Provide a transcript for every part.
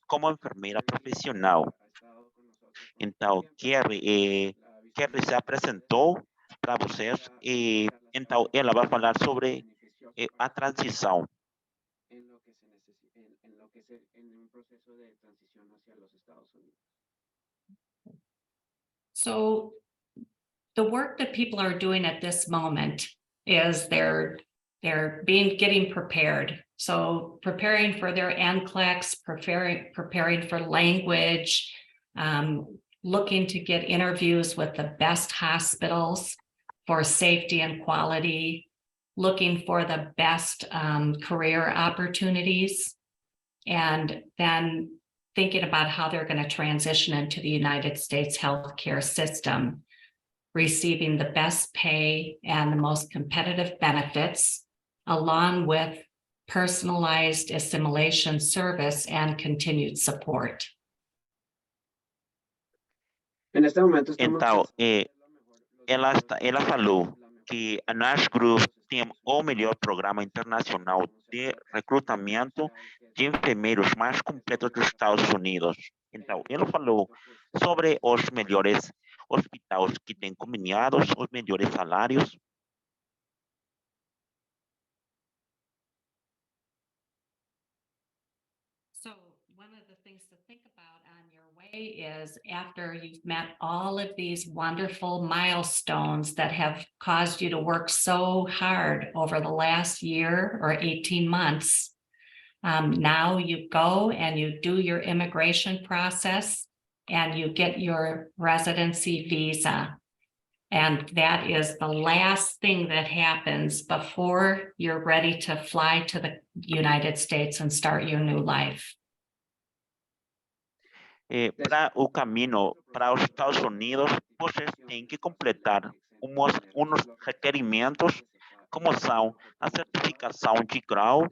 como enfermeira profissional. Então, Kerry se apresentou para vocês e então ela vai falar sobre a transição. en lo que se necesita, en lo que se, en un proceso de transición hacia los Estados Unidos. So the work that people are doing at this moment is they're getting prepared. So preparing for their NCLEX, preparing for language, looking to get interviews with the best hospitals for safety and quality, looking for the best career opportunities, and then thinking about how they're going to transition into the United States healthcare system, receiving the best pay and the most competitive benefits, along with personalized assimilation service and continued support. En este momento Então, ela falou que a Nash Group tem o melhor programa internacional de recrutamento de enfermeiros mais completo dos Estados Unidos. Então, ela falou sobre os melhores hospitais que têm conveniados, os melhores salários. So one of the things to think about on your way is after you've met all of these wonderful milestones that have caused you to work so hard over the last year or 18 months, now you go and you do your immigration process and you get your residency visa. And that is the last thing that happens before you're ready to fly to the United States and start your new life. Para o caminho para os Estados Unidos, vocês têm que completar uns requerimentos, como são a certificação de grau,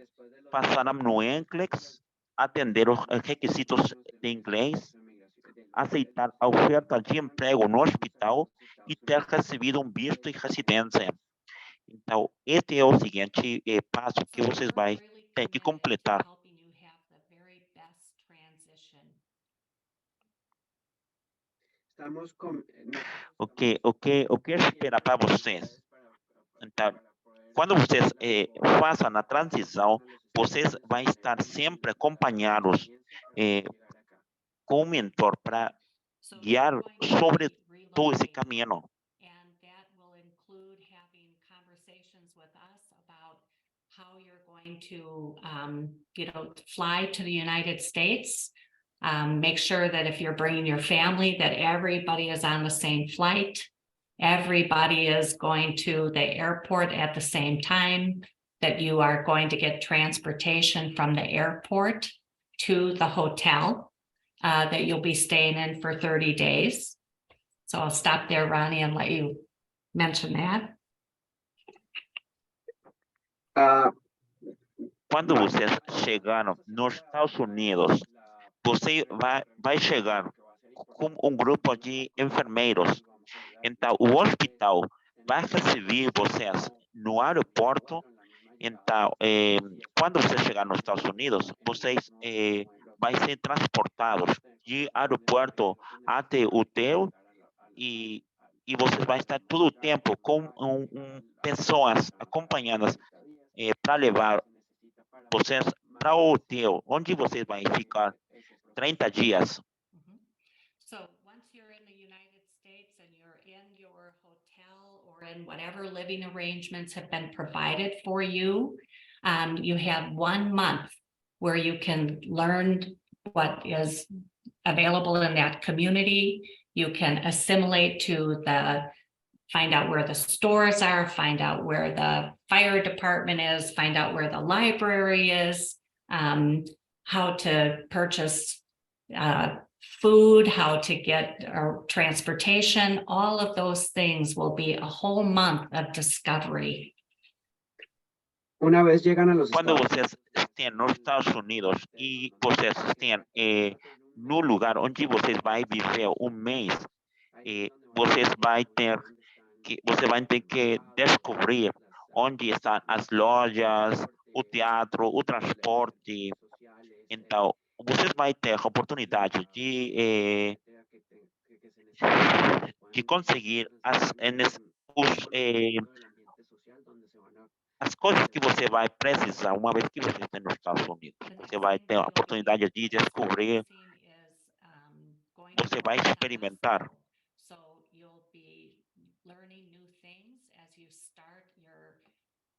passar no NCLEX, atender os requisitos de inglês, aceitar a oferta de emprego no hospital e ter recebido um visto de residência. Então, este é o seguinte passo que vocês vão ter que completar. O que espera para vocês? Então, quando vocês façam a transição, vocês vão estar sempre acompanhados com um mentor para guiar sobre todo esse caminho. And that will include having conversations with us about how you're going to, fly to the United States. Make sure that if you're bringing your family, that everybody is on the same flight. Everybody is going to the airport at the same time, that you are going to get transportation from the airport to the hotel that you'll be staying in for 30 days. So I'll stop there, Ronnie, and let you mention that. Quando vocês chegaram nos Estados Unidos, você vai chegar com um grupo de enfermeiros. Então, o hospital vai receber vocês no aeroporto. Então, quando você chegar nos Estados Unidos, vocês vão ser transportados de aeroporto até o hotel e vocês vão estar todo o tempo com pessoas acompanhadas para levar vocês para o hotel, onde vocês vão ficar 30 dias. So once you're in the United States and you're in your hotel or in whatever living arrangements have been provided for you, you have 1 month where you can learn what is available in that community. You can assimilate to find out where the stores are, find out where the fire department is, find out where the library is, how to purchase food, how to get transportation. All of those things will be a whole month of discovery. Una vez llegan a los Quando Estados vocês estão nos Estados Unidos e vocês estão no lugar onde vocês vão viver um mês, você vai ter que descobrir onde estão as lojas, o teatro, o transporte. Então, vocês vão ter a oportunidade de conseguir as coisas que você vai precisar uma vez que você está nos Estados Unidos. Você vai ter a oportunidade de descobrir, você vai experimentar. So you'll be learning new things as you start your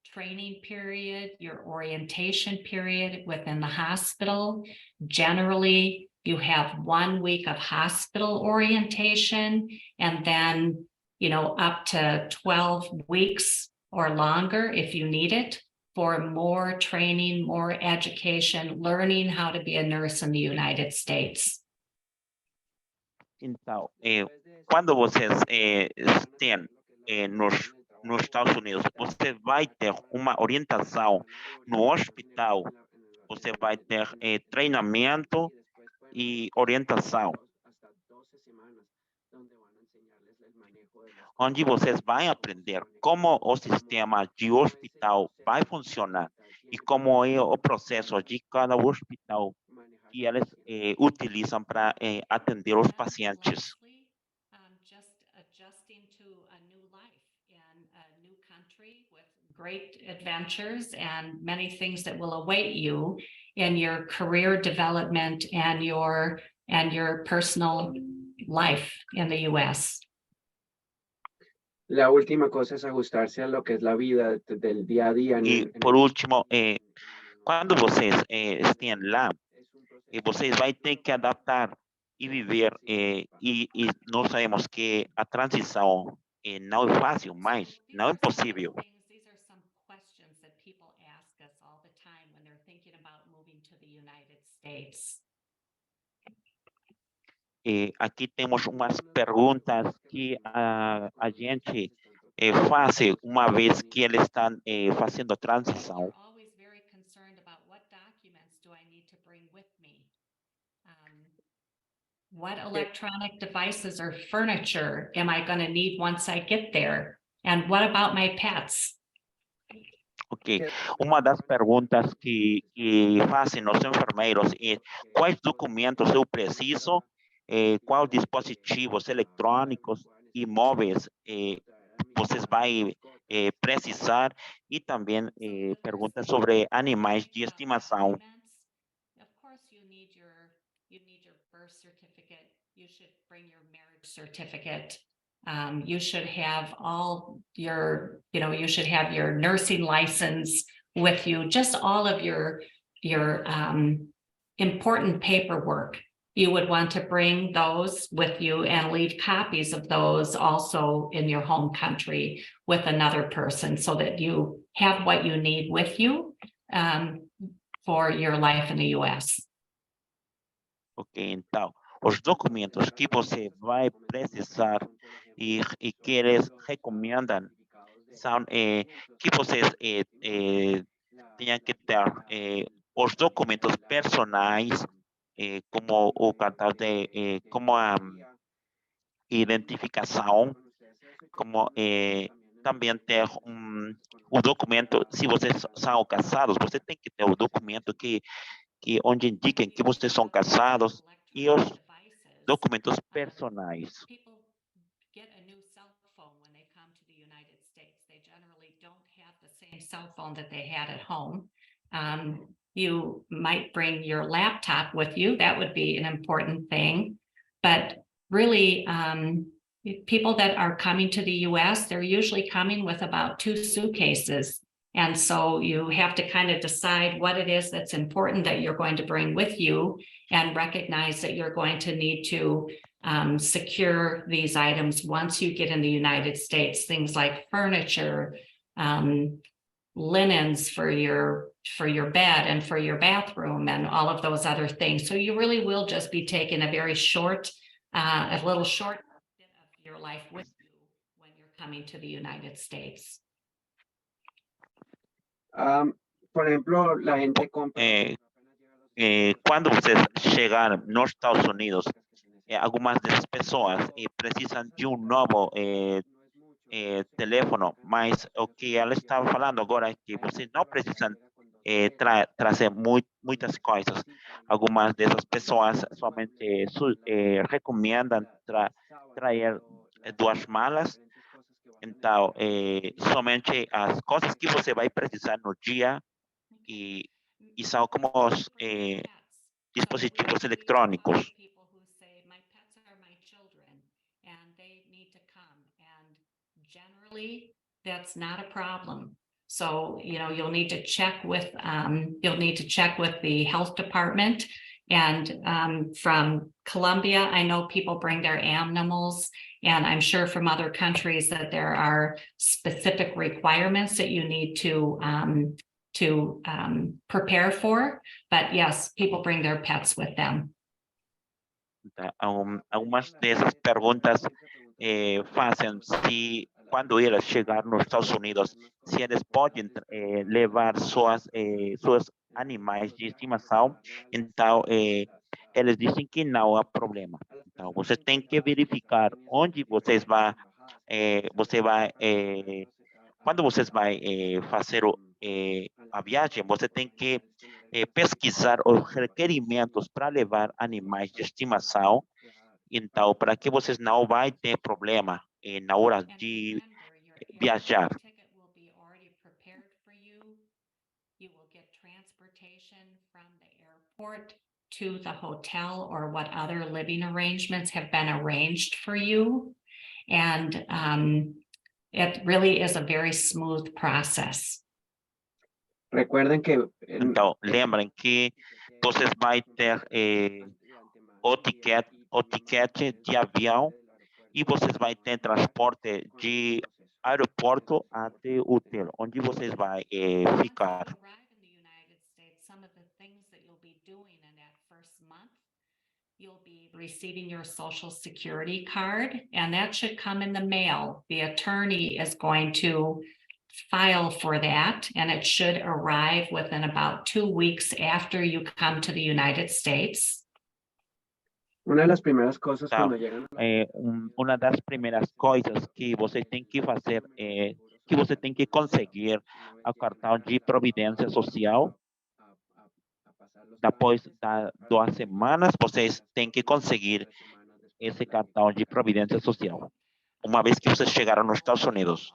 training period, your orientation period within the hospital. Generally, you have 1 week of hospital orientation and then, up to 12 weeks or longer if you need it for more training, more education, learning how to be a nurse in the United States. Então, quando vocês estão nos Estados Unidos, você vai ter uma orientação no hospital, você vai ter treinamento e orientação, onde vocês vão aprender como o sistema de hospital vai funcionar e como é o processo de cada hospital que eles utilizam para atender os pacientes. Just adjusting to a new life in a new country with great adventures and many things that will await you in your career development and your personal life in the U.S. La última cosa es ajustarse a lo que es la vida del día a día. E, por último, quando vocês estão lá, vocês vão ter que adaptar e viver, e nós sabemos que a transição não é fácil, mas não é impossível. These are some questions that people ask us all the time when they're thinking about moving to the United States. Aqui temos umas perguntas que a gente faz uma vez que eles estão fazendo a transição. They're always very concerned about what documents do I need to bring with me? What electronic devices or furniture am I going to need once I get there? And what about my pets? Ok, uma das perguntas que fazem os enfermeiros é quais documentos eu preciso, quais dispositivos eletrônicos e móveis vocês vão precisar, e também perguntas sobre animais de estimação. Of course, you need your birth certificate. You should bring your marriage certificate. You should have all your, you should have your nursing license with you, just all of your important paperwork. You would want to bring those with you and leave copies of those also in your home country with another person so that you have what you need with you for your life in the U.S. Ok, então, os documentos que você vai precisar e que eles recomendam são que vocês tenham que ter os documentos personais, como o cartão de como a identificação, como também ter o documento, se vocês são casados, você tem que ter o documento que onde indiquem que vocês são casados e os documentos personais. People get a new cell phone when they come to the United States. They generally don't have the same cell phone that they had at home. You might bring your laptop with you. That would be an important thing. But really, people that are coming to the US, they're usually coming with about 2 suitcases. And so you have to kind of decide what it is that's important that you're going to bring with you and recognize that you're going to need to secure these items once you get in the United States, things like furniture, linens for your bed and for your bathroom and all of those other things. So you really will just be taking a very short, a little short bit of your life with you when you're coming to the United States. Por ejemplo, la gente compra. Quando vocês chegarem nos Estados Unidos, algumas dessas pessoas precisam de novo telefone, mas o que ela estava falando agora é que vocês não precisam trazer muitas coisas. Algumas dessas pessoas somente recomendam trazer 2 malas. Então, somente as coisas que você vai precisar no dia e são como os dispositivos eletrônicos. Generally, that's not a problem. So, you'll need to check with the health department. And from Colombia, I know people bring their animals, and I'm sure from other countries that there are specific requirements that you need to prepare for. But yes, people bring their pets with them. Algumas dessas perguntas fazem se quando eles chegar nos Estados Unidos, se eles podem levar seus animais de estimação. Então, eles dizem que não há problema. Então, você tem que verificar onde vocês vão, quando vocês vão fazer a viagem, você tem que pesquisar os requerimentos para levar animais de estimação. Então, para que vocês não vai ter problema na hora de viajar. You will get transportation from the airport to the hotel or what other living arrangements have been arranged for you. And it really is a very smooth process. Recuerden que Então, lembrem que vocês vão ter o ticket de avião e vocês vão ter transporte de aeroporto até o hotel, onde vocês vão ficar. Some of the things that you'll be doing in that first month, you'll be receiving your Social Security card, and that should come in the mail. The attorney is going to file for that, and it should arrive within about 2 weeks after you come to the United States. Una de las primeras cosas Então, cuando llegan uma das primeiras coisas que você tem que fazer é que você tem que conseguir o cartão de providência social. Depois das 2 semanas, vocês têm que conseguir esse cartão de providência social. Uma vez que vocês chegaram nos Estados Unidos.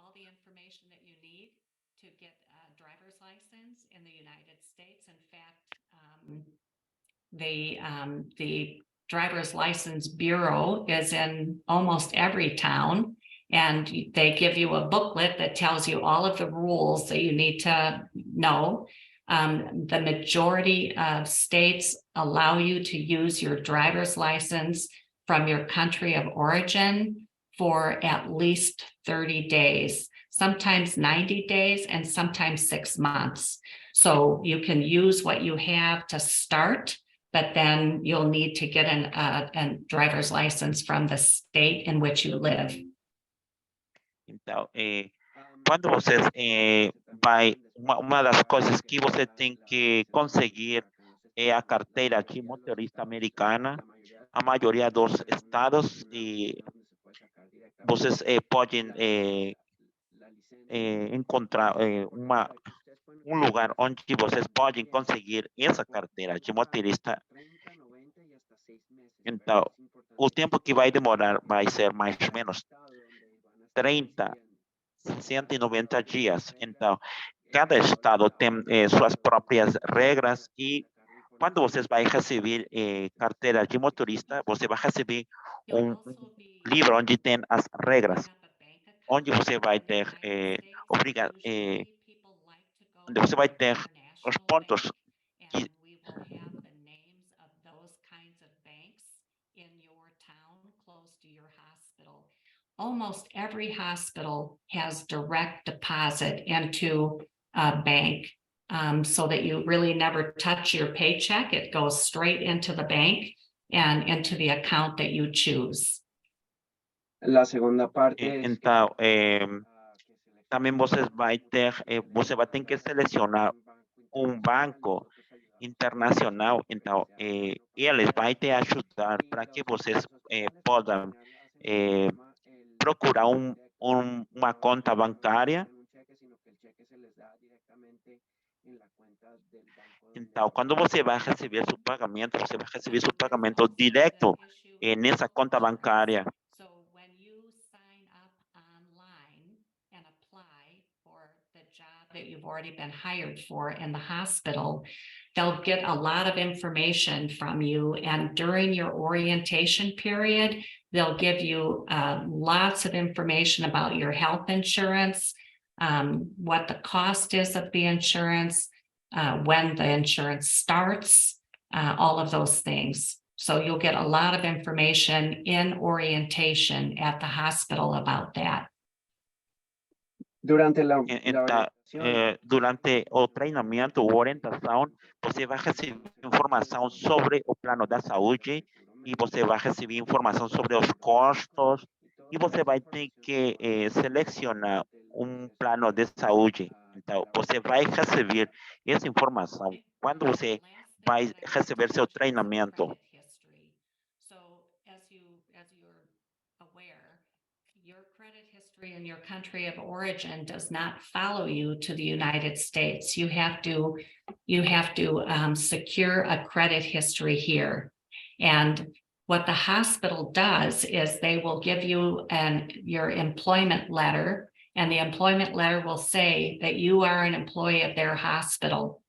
The driver's license bureau is in almost every town, and they give you a booklet that tells you all of the rules that you need to know. The majority of states allow you to use your driver's license from your country of origin for at least 30 days, sometimes 90 days, and sometimes 6 months. So you can use what you have to start, but then you'll need to get a driver's license from the state in which you live. Então, quando vocês vai, uma das coisas que você tem que conseguir é a carteira de motorista americana. A maioria dos estados vocês podem encontrar um lugar onde vocês podem conseguir essa carteira de motorista. Então, o tempo que vai demorar vai ser mais ou menos 30, 190 dias. Então, cada estado tem suas próprias regras e quando vocês vão receber carteira de motorista, você vai receber um livro onde tem as regras, onde você vai ter onde você vai ter os pontos que almost every hospital has direct deposit into a bank, so that you really never touch your paycheck. It goes straight into the bank and into the account that you choose. La segunda parte então, também você vai ter que selecionar um banco internacional. Então, eles vão te ajudar para que vocês possam procurar uma conta bancária. Então, quando você vai receber seu pagamento, você vai receber seu pagamento direto nessa conta bancária. So when you sign up online and apply for the job that you've already been hired for in the hospital, they'll get a lot of information from you. And during your orientation period, they'll give you lots of information about your health insurance, what the cost is of the insurance, when the insurance starts, all of those things. So you'll get a lot of information in orientation at the hospital about that. Durante la Então, orientación, durante o treinamento ou orientação, você vai receber informação sobre o plano da saúde e você vai receber informação sobre os custos e você vai ter que selecionar um plano de saúde. Então, você vai receber essa informação quando você vai receber seu treinamento. So as you're aware, your credit history in your country of origin does not follow you to the United States. You have to secure a credit history here. And what the hospital does is they will give you your employment letter, and the employment letter will say that you are an employee of their hospital.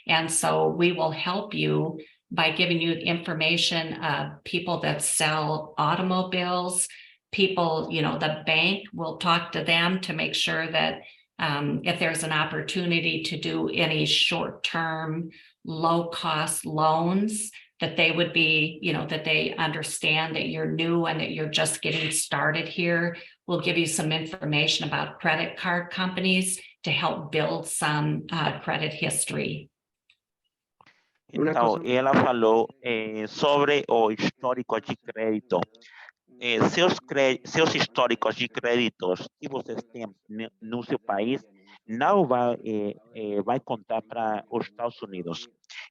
And so we will help you by giving you information of people that sell automobiles, people, the bank will talk to them to make sure that if there's an opportunity to do any short-term, low-cost loans, that they would be, that they understand that you're new and that you're just getting started here. We'll give you some information about credit card companies to help build some credit history. Então, ela falou sobre o histórico de crédito. Seus históricos de créditos que vocês têm no seu país não vai contar para os Estados Unidos.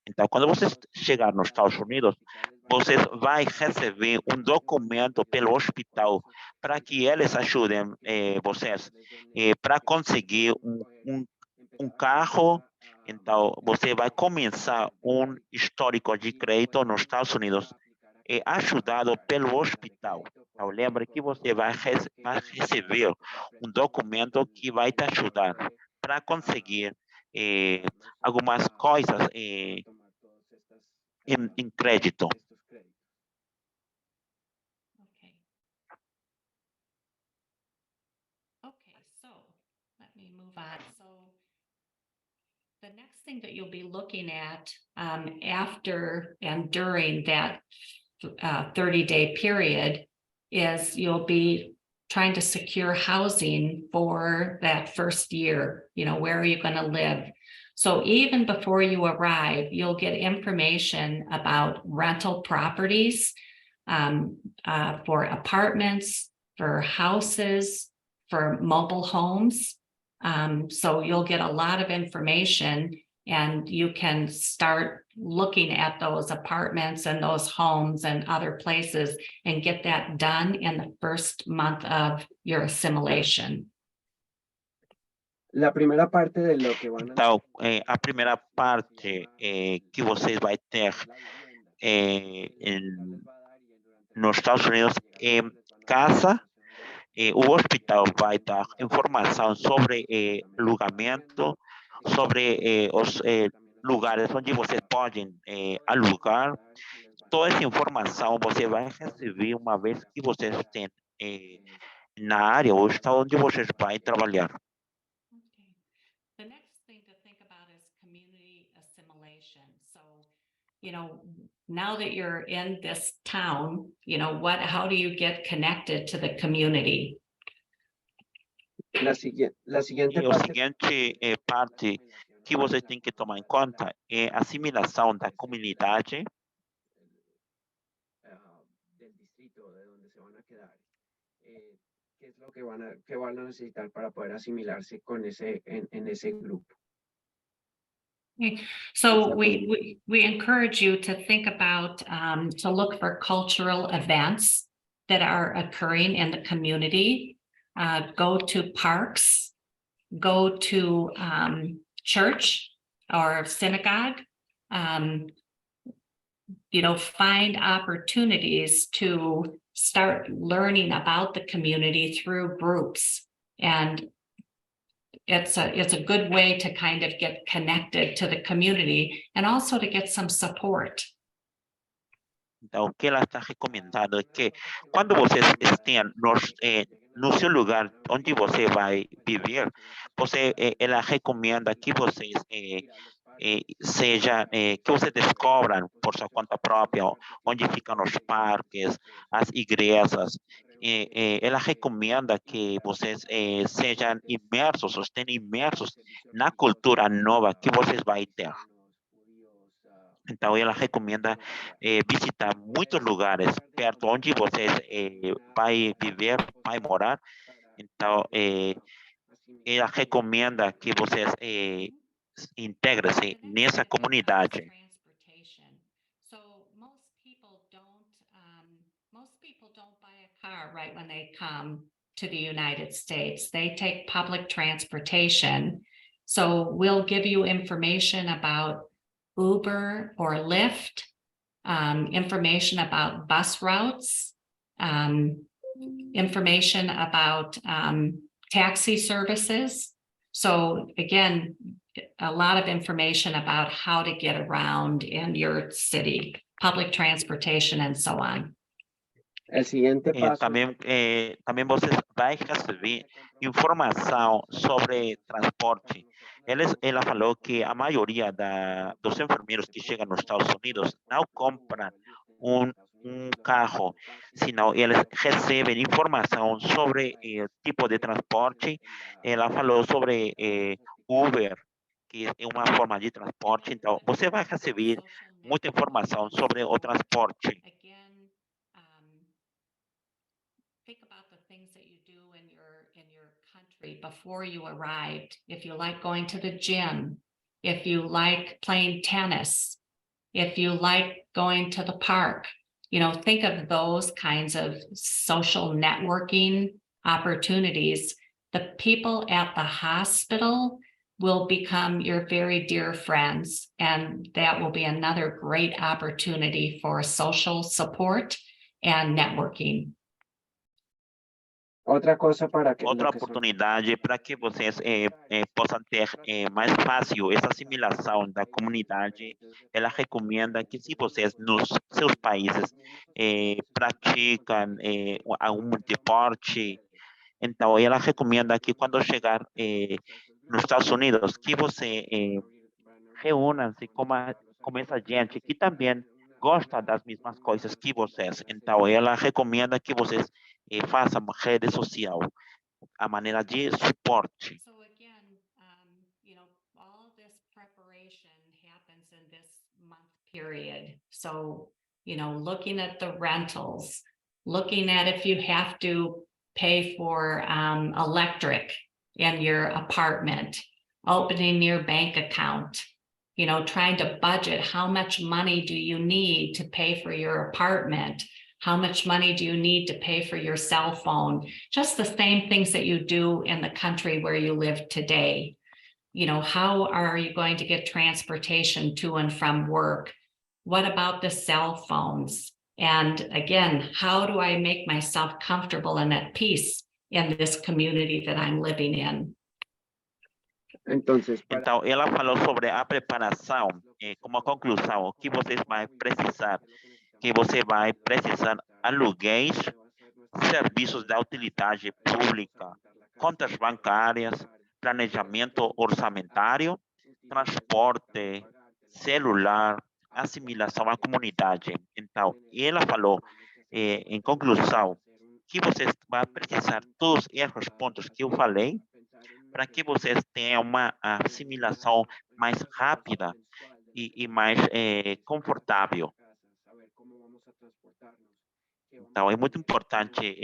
Então, quando vocês chegar nos Estados Unidos, vocês vão receber um documento pelo hospital para que eles ajudem vocês para conseguir um carro. Então, você vai começar um histórico de crédito nos Estados Unidos ajudado pelo hospital. Então, lembra que você vai receber um documento que vai te ajudar para conseguir algumas coisas em crédito. Okay, so let me move on. So the next thing that you'll be looking at after and during that 30-day period is you'll be trying to secure housing for that first year. Where are you going to live? So even before you arrive, you'll get information about rental properties for apartments, for houses, for mobile homes. So you'll get a lot of information and you can start looking at those apartments and those homes and other places and get that done in the first month of your assimilation. la primera parte de lo que van a Então, a primeira parte que vocês vai ter nos Estados Unidos é casa. O hospital vai dar informação sobre alugamento, sobre os lugares onde vocês podem alugar. Toda essa informação você vai receber uma vez que vocês têm na área ou está onde vocês vão trabalhar. Okay. The next thing to think about is community assimilation. So, now that you're in this town, how do you get connected to the community? La siguiente E a parte seguinte parte que vocês têm que tomar em conta é a assimilação da comunidade del distrito de donde se van a quedar. ¿Qué es lo que van a necesitar para poder asimilarse con en ese grupo? So we encourage you to think about, to look for cultural events that are occurring in the community. Go to parks, go to church or synagogue, find opportunities to start learning about the community through groups. And it's a good way to kind of get connected to the community and also to get some support. Então, o que ela está recomendando é que quando vocês estejam no seu lugar onde você vai viver, ela recomenda que vocês que vocês descobram por sua conta própria onde ficam os parques, as igrejas. Ela recomenda que vocês sejam imersos, estejam imersos na cultura nova que vocês vão ter. Então, ela recomenda visitar muitos lugares perto onde vocês vai viver, vai morar. Então, ela recomenda que vocês integrem-se nessa comunidade. So most people don't buy a car right when they come to the United States. They take public transportation. So we'll give you information about Uber or Lyft, information about bus routes, information about taxi services. So again, a lot of information about how to get around in your city, public transportation and so on. El siguiente paso. Também vocês vão receber informação sobre transporte. Ela falou que a maioria dos enfermeiros que chegam nos Estados Unidos não compram um carro, senão eles recebem informação sobre o tipo de transporte. Ela falou sobre Uber, que é uma forma de transporte. Então, você vai receber muita informação sobre o transporte. Think about the things that you do in your country before you arrived. If you like going to the gym, if you like playing tennis, if you like going to the park, think of those kinds of social networking opportunities. The people at the hospital will become your very dear friends, and that will be another great opportunity for social support and networking. Outra oportunidade para que vocês possam ter mais fácil essa assimilação da comunidade. Ela recomenda que se vocês nos seus países praticam algum deporte, então ela recomenda que quando chegar nos Estados Unidos, que você reúna-se com essa gente que também gosta das mesmas coisas que vocês. Então ela recomenda que vocês façam rede social, a maneira de suporte. So again, all this preparation happens in this month period. So, looking at the rentals, looking at if you have to pay for electric in your apartment, opening your bank account, trying to budget how much money do you need to pay for your apartment? How much money do you need to pay for your cell phone? Just the same things that you do in the country where you live today. How are you going to get transportation to and from work? What about the cell phones? And again, how do I make myself comfortable and at peace in this community that I'm living in? Então, ela falou sobre a preparação, como conclusão, o que vocês vão precisar. Que você vai precisar aluguéis, serviços da utilidade pública, contas bancárias, planejamento orçamentário, transporte, celular, assimilação à comunidade. Então, ela falou, em conclusão, que vocês vão precisar todos esses pontos que eu falei para que vocês tenham uma assimilação mais rápida e mais confortável. Então, é muito importante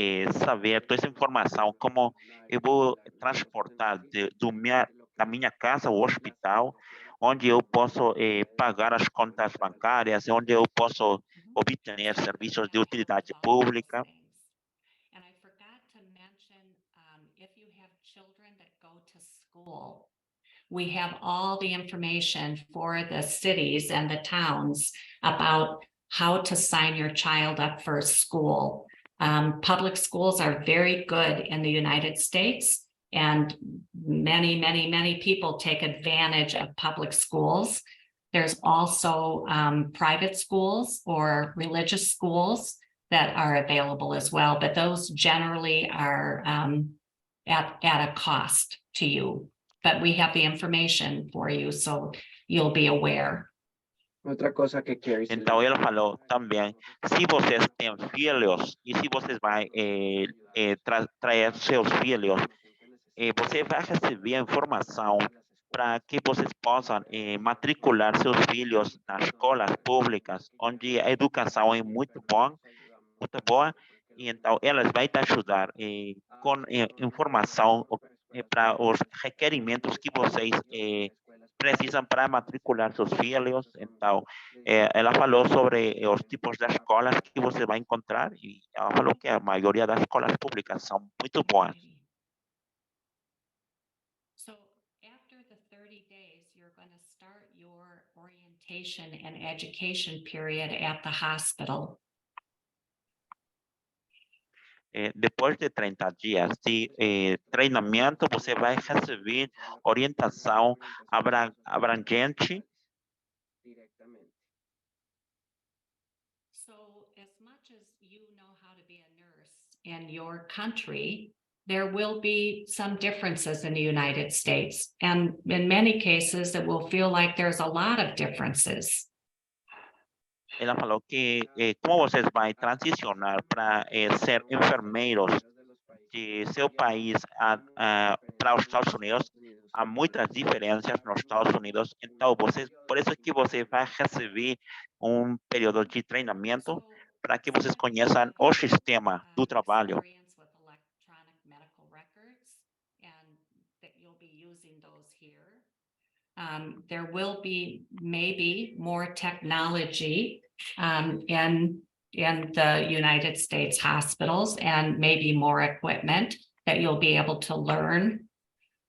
saber toda essa informação, como eu vou transportar da minha casa ao hospital, onde eu posso pagar as contas bancárias, onde eu posso obter serviços de utilidade pública. And I forgot to mention, if you have children that go to school, we have all the information for the cities and the towns about how to sign your child up for school. Public schools are very good in the United States, and many people take advantage of public schools. There's also private schools or religious schools that are available as well, but those generally are at a cost to you. But we have the information for you, so you'll be aware. Outra coisa que Carrie Então ele falou também, se vocês têm filhos e se vocês vão trazer seus filhos, você vai receber a informação para que vocês possam matricular seus filhos nas escolas públicas, onde a educação é muito boa, e então elas vão te ajudar com informação para os requerimentos que vocês precisam para matricular seus filhos. Então, ela falou sobre os tipos de escolas que você vai encontrar e ela falou que a maioria das escolas públicas são muito boas. So after the 30 days, you're going to start your orientation and education period at the hospital. Depois de 30 dias de treinamento, você vai receber orientação abrangente. So as much as you know how to be a nurse in your country, there will be some differences in the United States. And in many cases, it will feel like there's a lot of differences. Ela falou que como vocês vão transicionar para ser enfermeiros de seu país para os Estados Unidos, há muitas diferenças nos Estados Unidos. Então, por isso que você vai receber um período de treinamento para que vocês conheçam o sistema do trabalho. There will be maybe more technology in the United States hospitals, and maybe more equipment that you'll be able to learn.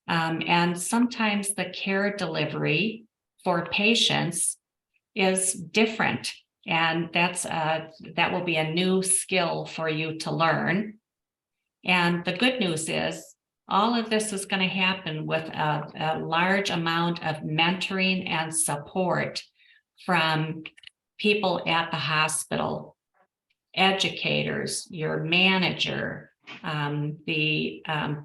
And sometimes the care delivery for patients is different, and that will be a new skill for you to learn. And the good news is, all of this is going to happen with a large amount of mentoring and support from people at the hospital, educators, your manager, the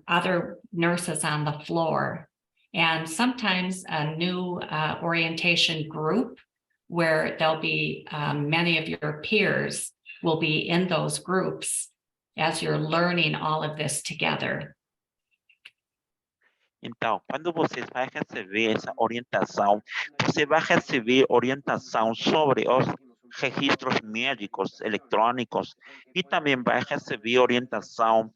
other nurses on the floor, and sometimes a new orientation group where there'll be many of your peers will be in those groups as you're learning all of this together. Então, quando você vai receber essa orientação, você vai receber orientação sobre os registros médicos eletrônicos e também vai receber orientação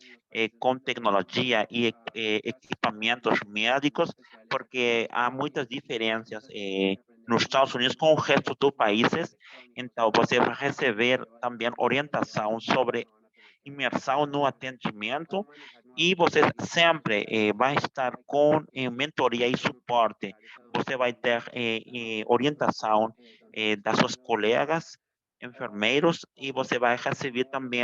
com tecnologia e equipamentos médicos, porque há muitas diferenças nos Estados Unidos com o resto dos países. Então, você vai receber também orientação sobre imersão no atendimento e você sempre vai estar com mentoria e suporte. Você vai ter orientação das suas colegas, enfermeiros, e você vai receber também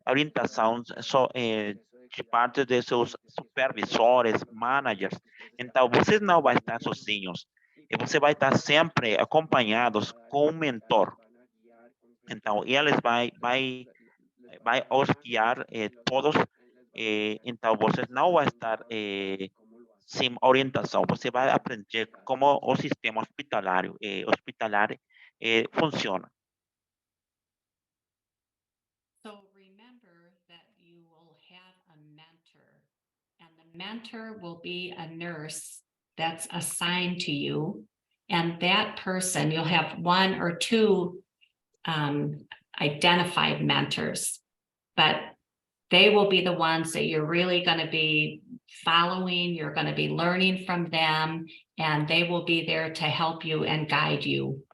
orientação de parte de seus supervisores, managers. Então, vocês não vão estar sozinhos. Você vai estar sempre acompanhados com um mentor. Então, eles vai os guiar todos. Então, você não vai estar sem orientação. Você vai aprender como o sistema hospitalar funciona. So remember that you will have a mentor, and the mentor will be a nurse that's assigned to you. And that person, you'll have one or two identified mentors, but they will be the ones that you're really going to be following. You're going to be learning from them, and they will be there to help you and guide you.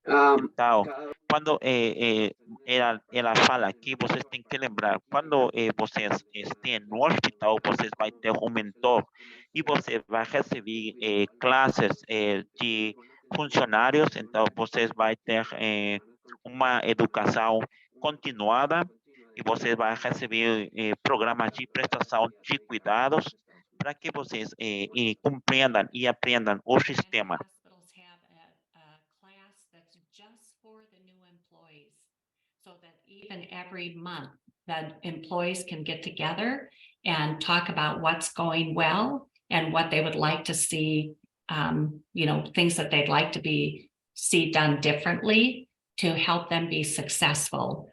Então, quando ela fala que vocês têm que lembrar, quando vocês estão no hospital, vocês vai ter um mentor e você vai receber classes de funcionários, então vocês vai ter uma educação continuada e você vai receber programas de prestação de cuidados para que vocês compreendam e aprendam o sistema. Hospitals have a class that's just for the new employees, so that even every month that employees can get together and talk about what's going well and what they would like to see, things that they'd like to see done differently to help them be successful,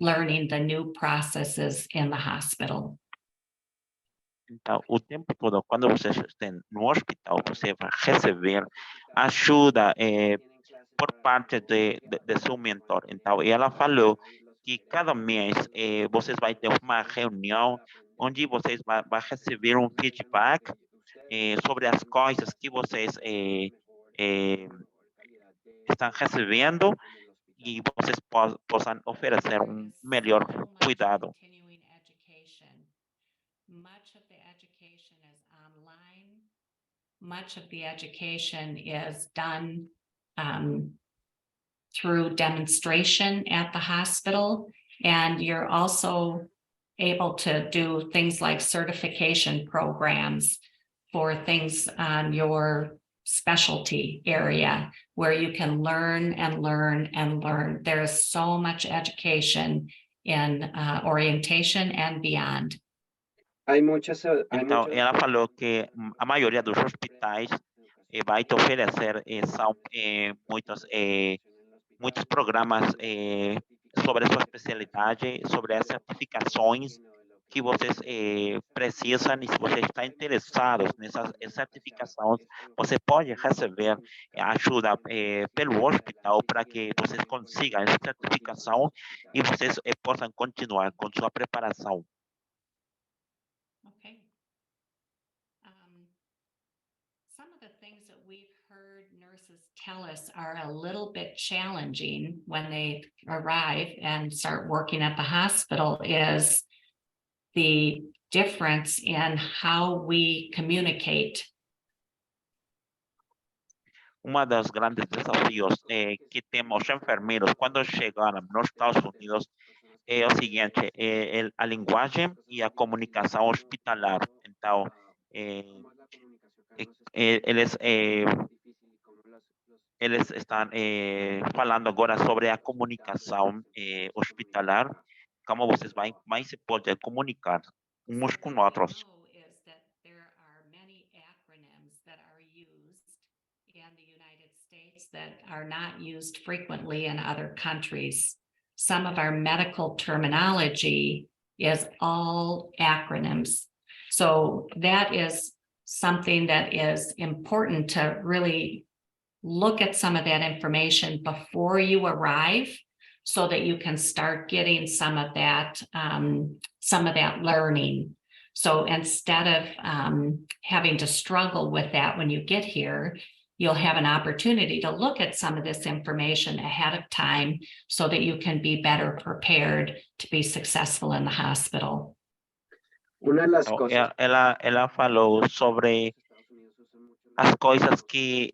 learning the new processes in the hospital. Então, o tempo todo, quando vocês estão no hospital, você vai receber ajuda por parte de seu mentor. Então, ela falou que cada mês vocês vão ter uma reunião onde vocês vão receber um feedback sobre as coisas que vocês estão recebendo e vocês possam oferecer melhor cuidado. Much of the education is online. Much of the education is done through demonstration at the hospital. And you're also able to do things like certification programs for things on your specialty area where you can learn and learn and learn. There is so much education in orientation and beyond. Então, ela falou que a maioria dos hospitais vai te oferecer são muitos programas sobre a sua especialidade, sobre as certificações que vocês precisam, e se você está interessado nessas certificações, você pode receber ajuda pelo hospital para que vocês consigam essa certificação e vocês possam continuar com sua preparação. Okay. Some of the things that we've heard nurses tell us are a little bit challenging when they arrive and start working at the hospital is the difference in how we communicate. Uma das grandes desafios que temos enfermeiros quando chegaram nos Estados Unidos é o seguinte, a linguagem e a comunicação hospitalar. Então, eles estão falando agora sobre a comunicação hospitalar, como vocês vão se poder comunicar uns com outros. Is that there are many acronyms that are used in the United States that are not used frequently in other countries. Some of our medical terminology is all acronyms. So that is something that is important to really look at some of that information before you arrive so that you can start getting some of that learning. So instead of having to struggle with that when you get here, you'll have an opportunity to look at some of this information ahead of time so that you can be better prepared to be successful in the hospital. Ela falou sobre as coisas que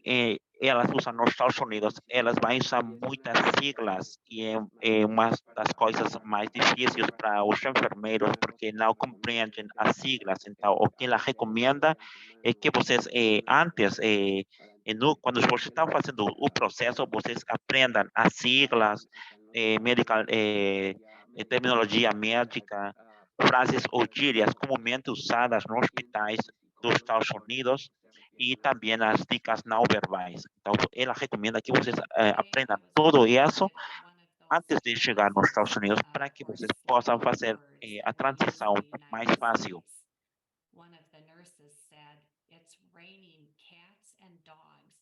elas usam nos Estados Unidos. Elas vão usar muitas siglas e é uma das coisas mais difíceis para os enfermeiros porque não compreendem as siglas. Então, o que ela recomenda é que vocês antes quando vocês estão fazendo o processo, vocês aprendam as siglas, terminologia médica, frases ou gírias comumente usadas nos hospitais dos Estados Unidos e também as dicas não verbais. Então, ela recomenda que vocês aprendam tudo isso antes de chegar nos Estados Unidos para que vocês possam fazer a transição mais fácil. One of the nurses said, "It's raining cats and dogs."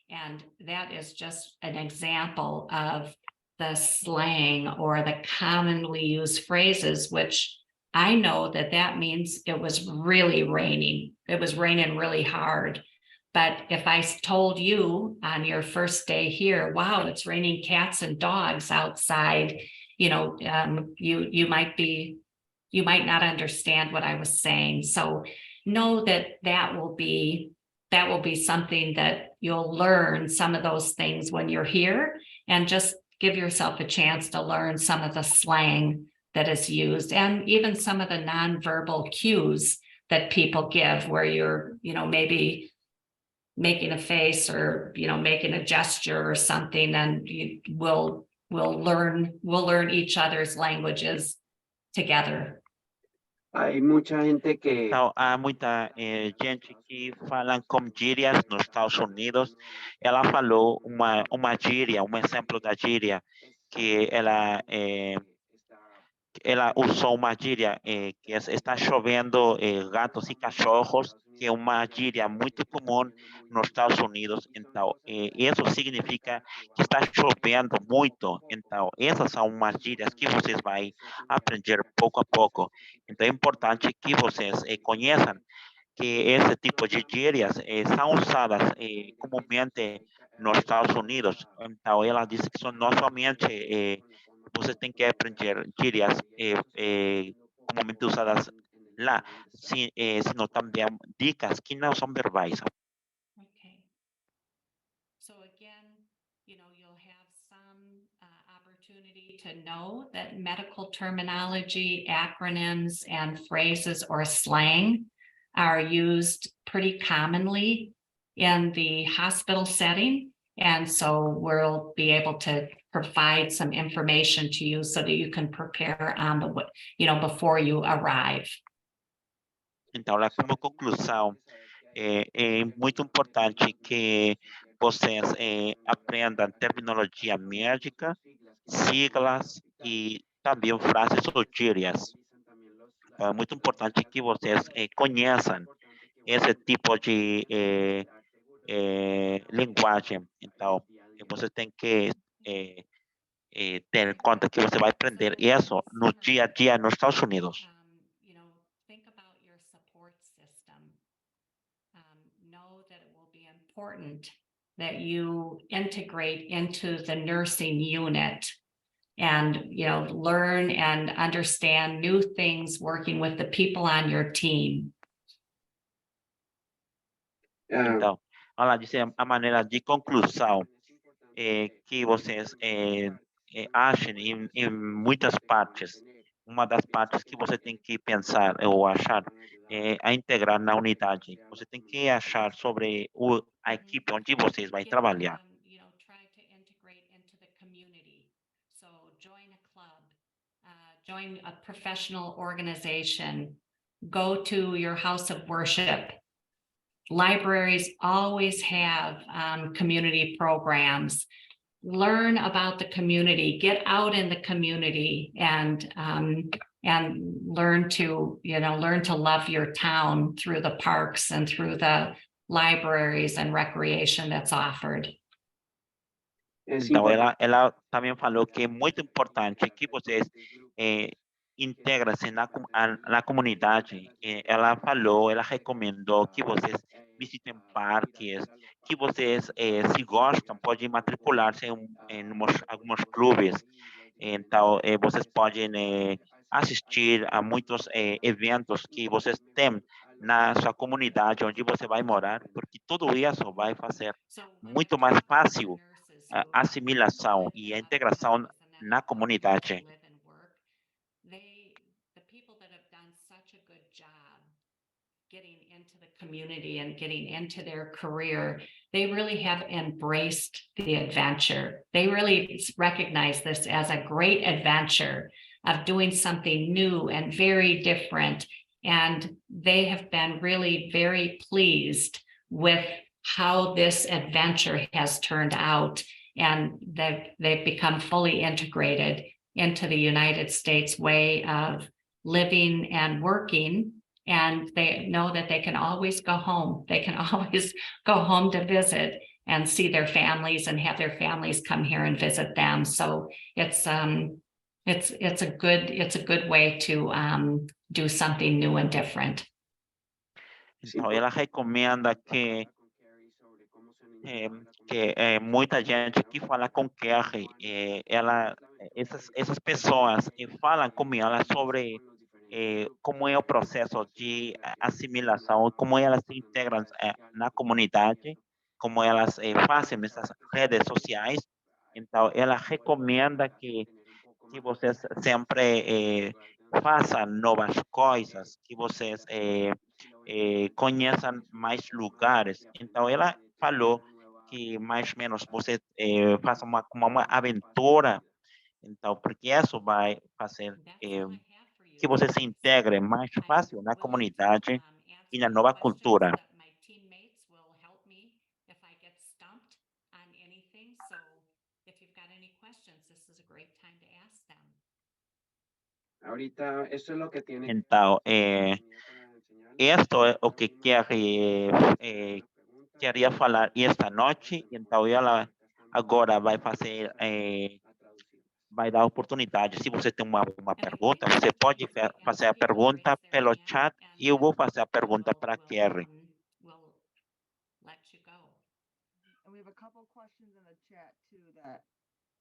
And that is just an example of the slang or the commonly used phrases, which I know that means it was really raining. It was raining really hard. But if I told you on your first day here, wow, it's raining cats and dogs outside, you might not understand what I was saying. So know that will be something that you'll learn some of those things when you're here, and just give yourself a chance to learn some of the slang that is used, and even some of the nonverbal cues that people give, where you're, maybe making a face or, making a gesture or something, and we'll learn each other's languages together. Hay mucha gente que Então, há muita gente que fala com gírias nos Estados Unidos. Ela falou uma gíria, um exemplo da gíria, que ela usou uma gíria que está chovendo gatos e cachorros, que é uma gíria muito comum nos Estados Unidos. Então, isso significa que está chovendo muito. Então, essas são umas gírias que vocês vão aprender pouco a pouco. Então, é importante que vocês conheçam que esse tipo de gírias são usadas comumente nos Estados Unidos. Então, ela disse que são não somente você tem que aprender gírias comumente usadas lá, sino também dicas que não são verbais. Okay. So again, you'll have some opportunity to know that medical terminology, acronyms, and phrases or slang are used pretty commonly in the hospital setting. And so we'll be able to provide some information to you so that you can prepare on before you arrive. Então, lá como conclusão, é muito importante que vocês aprendam terminologia médica, siglas e também frases ou gírias. Então, é muito importante que vocês conheçam esse tipo de linguagem. Então, você tem que ter em conta que você vai aprender isso no dia a dia nos Estados Unidos. Think about your support system. Know that it will be important that you integrate into the nursing unit and learn and understand new things working with the people on your team. Então, ela disse a maneira de conclusão que vocês achem em muitas partes. Uma das partes que você tem que pensar ou achar é a integrar na unidade. Você tem que achar sobre a equipe onde vocês vão trabalhar. Try to integrate into the community. So join a club, join a professional organization, go to your house of worship. Libraries always have community programs. Learn about the community, get out in the community, and learn to love your town through the parks and through the libraries and recreation that's offered. Então, ela também falou que é muito importante que vocês integrem-se na comunidade. Ela recomendou que vocês visitem parques, que vocês, se gostam, podem matricular-se em alguns clubes. Então, vocês podem assistir a muitos eventos que vocês têm na sua comunidade onde você vai morar, porque tudo isso vai fazer muito mais fácil a assimilação e a integração na comunidade. The people that have done such a good job getting into the community and getting into their career, they really have embraced the adventure. They really recognize this as a great adventure of doing something new and very different. And they have been really very pleased with how this adventure has turned out. And they've become fully integrated into the United States way of living and working. And they know that they can always go home. They can always go home to visit and see their families and have their families come here and visit them. So it's a good way to do something new and different. Então, ela recomenda que que muita gente que fala com Kerry, essas pessoas falam com ela sobre como é o processo de assimilação, como elas se integram na comunidade, como elas fazem essas redes sociais. Então, ela recomenda que vocês sempre façam novas coisas, que vocês conheçam mais lugares. Então, ela falou que mais ou menos você faça como uma aventura. Então, porque isso vai fazer que você se integre mais fácil na comunidade e na nova cultura. Ahorita, esto es lo que tiene. Então, isto é o que queria falar esta noite. Então, ela agora vai fazer, vai dar oportunidade. Se você tem uma pergunta, você pode fazer a pergunta pelo chat e eu vou fazer a pergunta para a Kerry. And we have a couple questions in the chat too that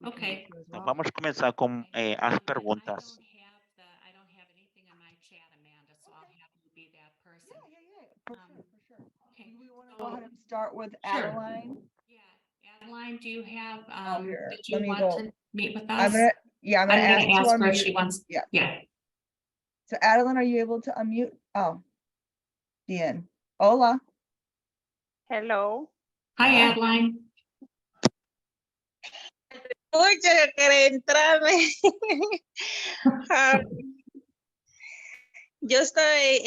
we can Okay. get to as Então, well. vamos começar com as perguntas. I don't have anything in my chat, Amanda, so I'll have you be that person. Yeah, for sure, for sure. Okay. Do we want to go ahead and start with Sure. Adeline? Yeah, Adeline, do you have, here, did let you me want go. to meet with I'm us? gonna, yeah, I'm gonna I'm ask gonna to ask her if she unmute. wants, Yeah, yeah. so Adeline, are you able to unmute? Oh. Bien. Hola. Hello. Hi, Hi. Adeline. Mucha que entrarme. Ah, yo estoy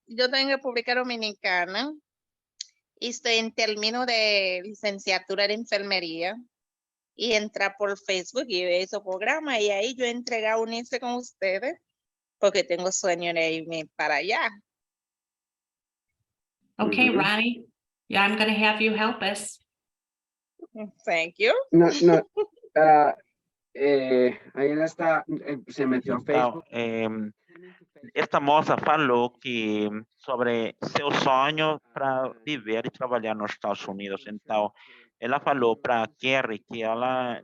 yo tengo República Dominicana y estoy en término de licenciatura en enfermería y entra por Facebook y veo su programa y ahí yo entré a unirse con ustedes porque tengo sueño de irme para allá. Okay, Mhm. Ronnie. Yeah, I'm gonna have you help us. Thank you. No, ahí ella está, se metió a Então, Facebook. esta moça falou que sobre seu sonho para viver e trabalhar nos Estados Unidos. Então, ela falou para a Kerry que ela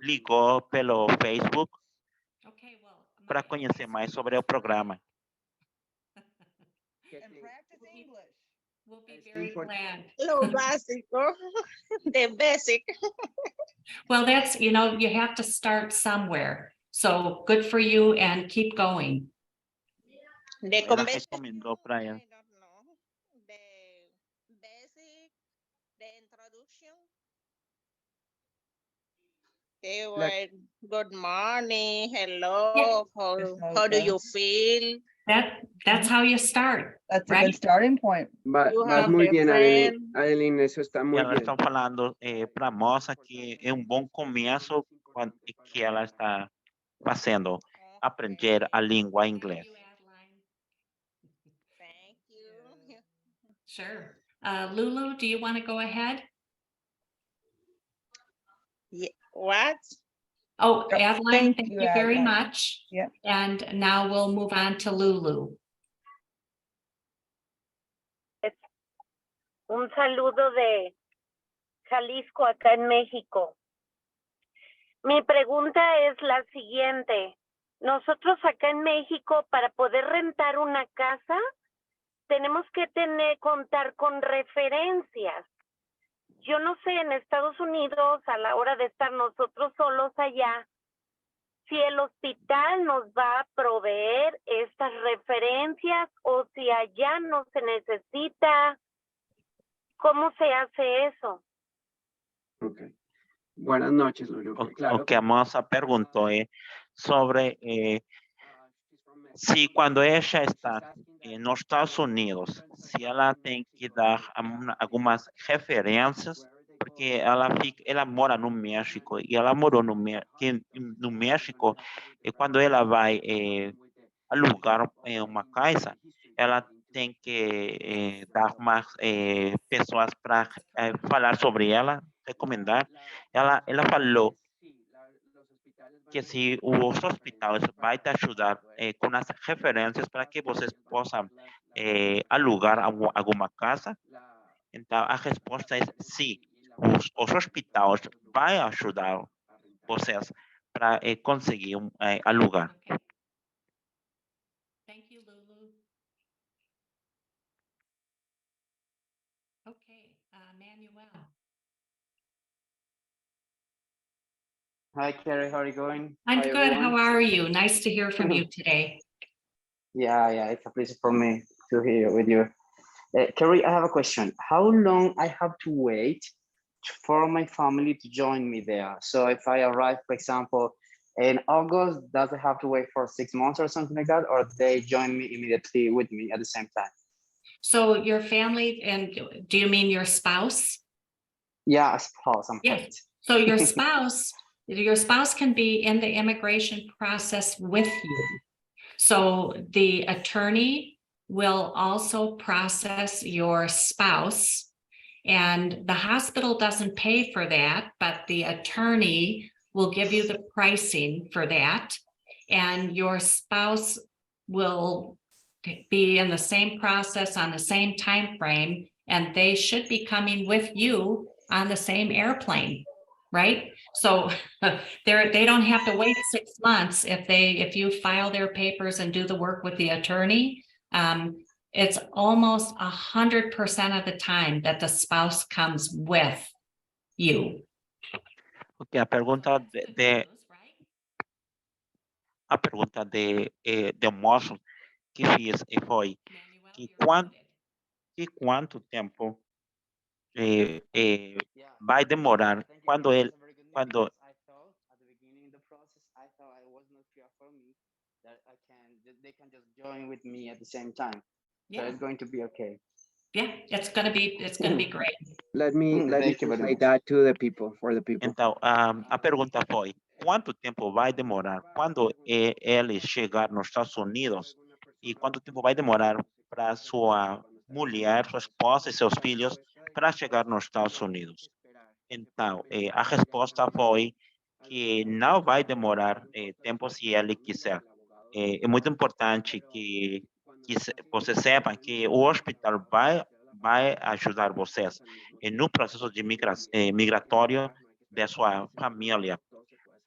ligou pelo Facebook Okay, well. para conhecer mais sobre o programa. And practice English. We'll be Es very importante. glad. Lo básico, the basic. Well, that's, you know, you have to start somewhere. So good for you and keep going. De Ela convention, recomendou para ela. I don't know. The basic, the introduction. They were good morning, hello, how do Okay. you feel? That's how you start. That's a Right. good starting point. Vas You have muy the bien, friend. Adeline, eso está muy Ela bien. está falando para a moça que é bom começo que ela está fazendo aprender a língua inglesa. Thank you. Sure. Lulu, do you want to go ahead? Yeah. What? Oh, Yep, Adeline, thank thank you, you very Adeline. much. Yep. And now we'll move on to Lulu. Un saludo de Jalisco, acá en México. Mi pregunta es la siguiente. Nosotros acá en México, para poder rentar una casa, tenemos que contar con referencias. Yo no sé, en Estados Unidos, a la hora de estar nosotros solos allá, si el hospital nos va a proveer estas referencias o si allá no se necesita. ¿Cómo se hace eso? Ok. Buenas noches, Lulu. Claro. O que a moça perguntou é sobre se quando ela está nos Estados Unidos, se ela tem que dar algumas referências, porque ela mora no México e ela morou no México, e quando ela vai alugar uma casa, ela tem que dar umas pessoas para falar sobre ela, recomendar. Ela falou que se os hospitais vai te ajudar com as referências para que vocês possam alugar alguma casa. Então, a resposta é sim. Os hospitais vão ajudar vocês para conseguir alugar. Okay. Thank you, Lulu. Okay, Manuel. Hi, Carrie. How are you going? I'm Hi, good. everyone. How are you? Nice to hear from you today. Yeah, it's a pleasure for me to hear with you. Carrie, I have a question. How long I have to wait for my family to join me there? So if I arrive, for example, in August, does I have to wait for 6 months or something like that, or they join me immediately with me at the same time? So your family, and do you mean your spouse? Yeah, a spouse. I'm Yes. correct. So your spouse can be in the immigration process with you. So the attorney will also process your spouse, and the hospital doesn't pay for that, but the attorney will give you the pricing for that. And your spouse will be in the same process on the same time frame, and they should be coming with you on the same airplane, right? So they don't have to wait 6 months if you file their papers and do the work with the attorney. It's almost 100% of the time that the spouse comes with you. Okay, a pergunta de moço que fiz foi que quanto tempo vai demorar Thank you quando very ele much at the beginning, quando because I thought at the beginning of the process, I thought I was not clear for me that they can just join with me at the same time. So Yeah, it's going to be okay. yeah, it's gonna be great. Let me Thank you very translate much. that to the people, for the people. Então, a pergunta foi: quanto tempo vai demorar quando ele chegar nos Estados Unidos e quanto tempo vai demorar para sua mulher, sua esposa e seus filhos para chegar nos Estados Unidos? Então, a resposta foi que não vai demorar tempo se ele quiser. É muito importante que vocês saibam que o hospital vai ajudar vocês no processo de migratório da sua família.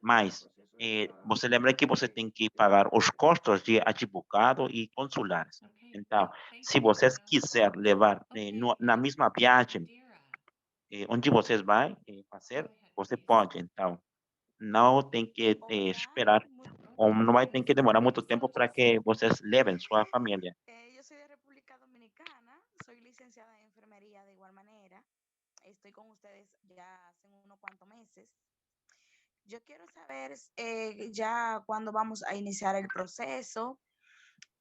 Mas você lembra que você tem que pagar os custos de advogado e consulares. Então, se vocês quiserem levar na mesma viagem onde vocês vão fazer, você pode. Então, não tem que esperar, ou não vai ter que demorar muito tempo para que vocês levem sua família. Yo soy de República Dominicana, soy licenciada en enfermería de igual manera. Estoy con ustedes ya hace unos cuantos meses. Yo quiero saber ya cuándo vamos a iniciar el proceso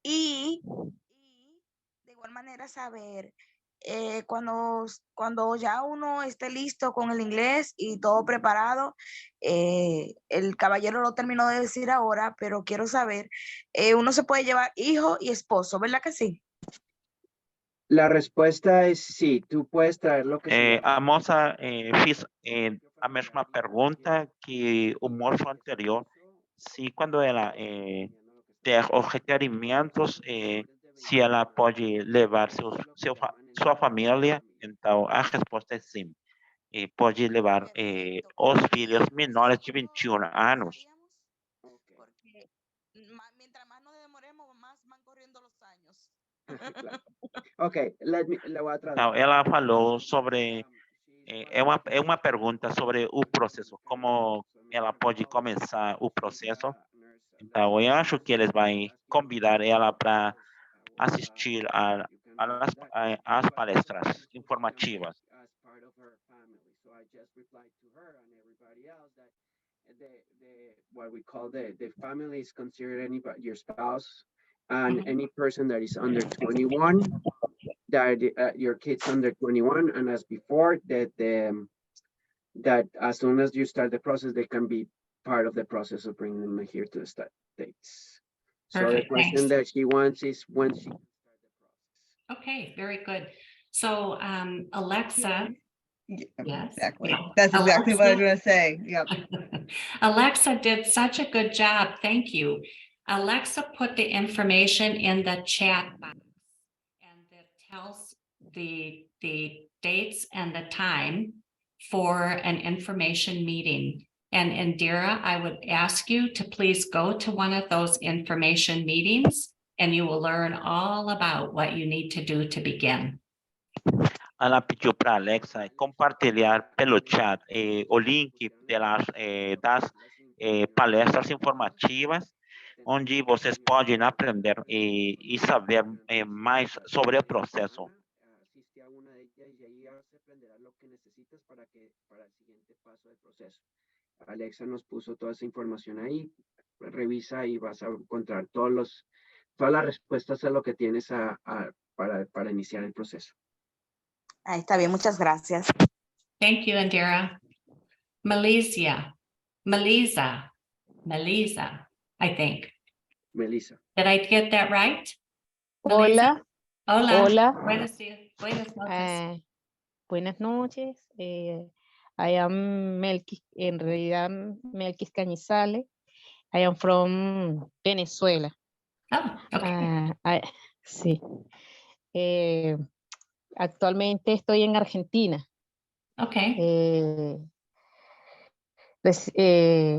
y de igual manera saber cuando ya uno esté listo con el inglés y todo preparado. El caballero lo terminó de decir ahora, pero quiero saber, uno se puede llevar hijo y esposo, ¿verdad que sí? La respuesta es sí, tú puedes traer lo que se llama. A moça fez a mesma pergunta que o moço anterior, se quando ela ter os requerimentos, se ela pode levar sua família, então a resposta é sim. Pode levar Perfecto. os Y filhos menores de nosotros 21 anos. empezaríamos porque mientras más nos demoremos, más van corriendo los años. Claro. Ok, le voy a Então, traducir. ela falou sobre, é uma pergunta sobre o processo, como ela pode começar o processo. Então, eu acho que eles vão convidar ela para assistir às palestras informativas. As part of her family. So I just replied to her and everybody else that what we call the family is considered anybody, your spouse and any person that is under 21, that your kids under 21, and as before that as soon as you start the process, they can be part of the process of bringing them here to the States. So Perfect, the question thanks. that she wants is when she can start the process. Okay, very good. So Alexa, Yeah, yes. exactly. Yeah. That's exactly what I was Alexa? gonna say. Yep. Alexa did such a good job. Thank you. Alexa put the information in the chat box, and it tells the dates and the time for an information meeting. And Indira, I would ask you to please go to one of those information meetings and you will learn all about what you need to do to begin. Ela pediu para Alexa compartilhar pelo chat o link das palestras informativas, onde vocês podem aprender e saber mais sobre o processo. Asiste a una de ellas y ahí aprenderás lo que necesitas para el siguiente paso del proceso. Alexa nos puso toda esa información ahí, revisa y vas a encontrar todas las respuestas a lo que tienes para iniciar el proceso. Ahí está bien, muchas gracias. Thank you, Indira. Melissa, I think. Melissa. Did I get that right? Hola, Hola. hola. Buenas noches. Buenas noches. I am Melquis, en realidad Melquis Cañizales. I am from Venezuela. Oh, okay. Sí. Actualmente estoy en Argentina. Okay.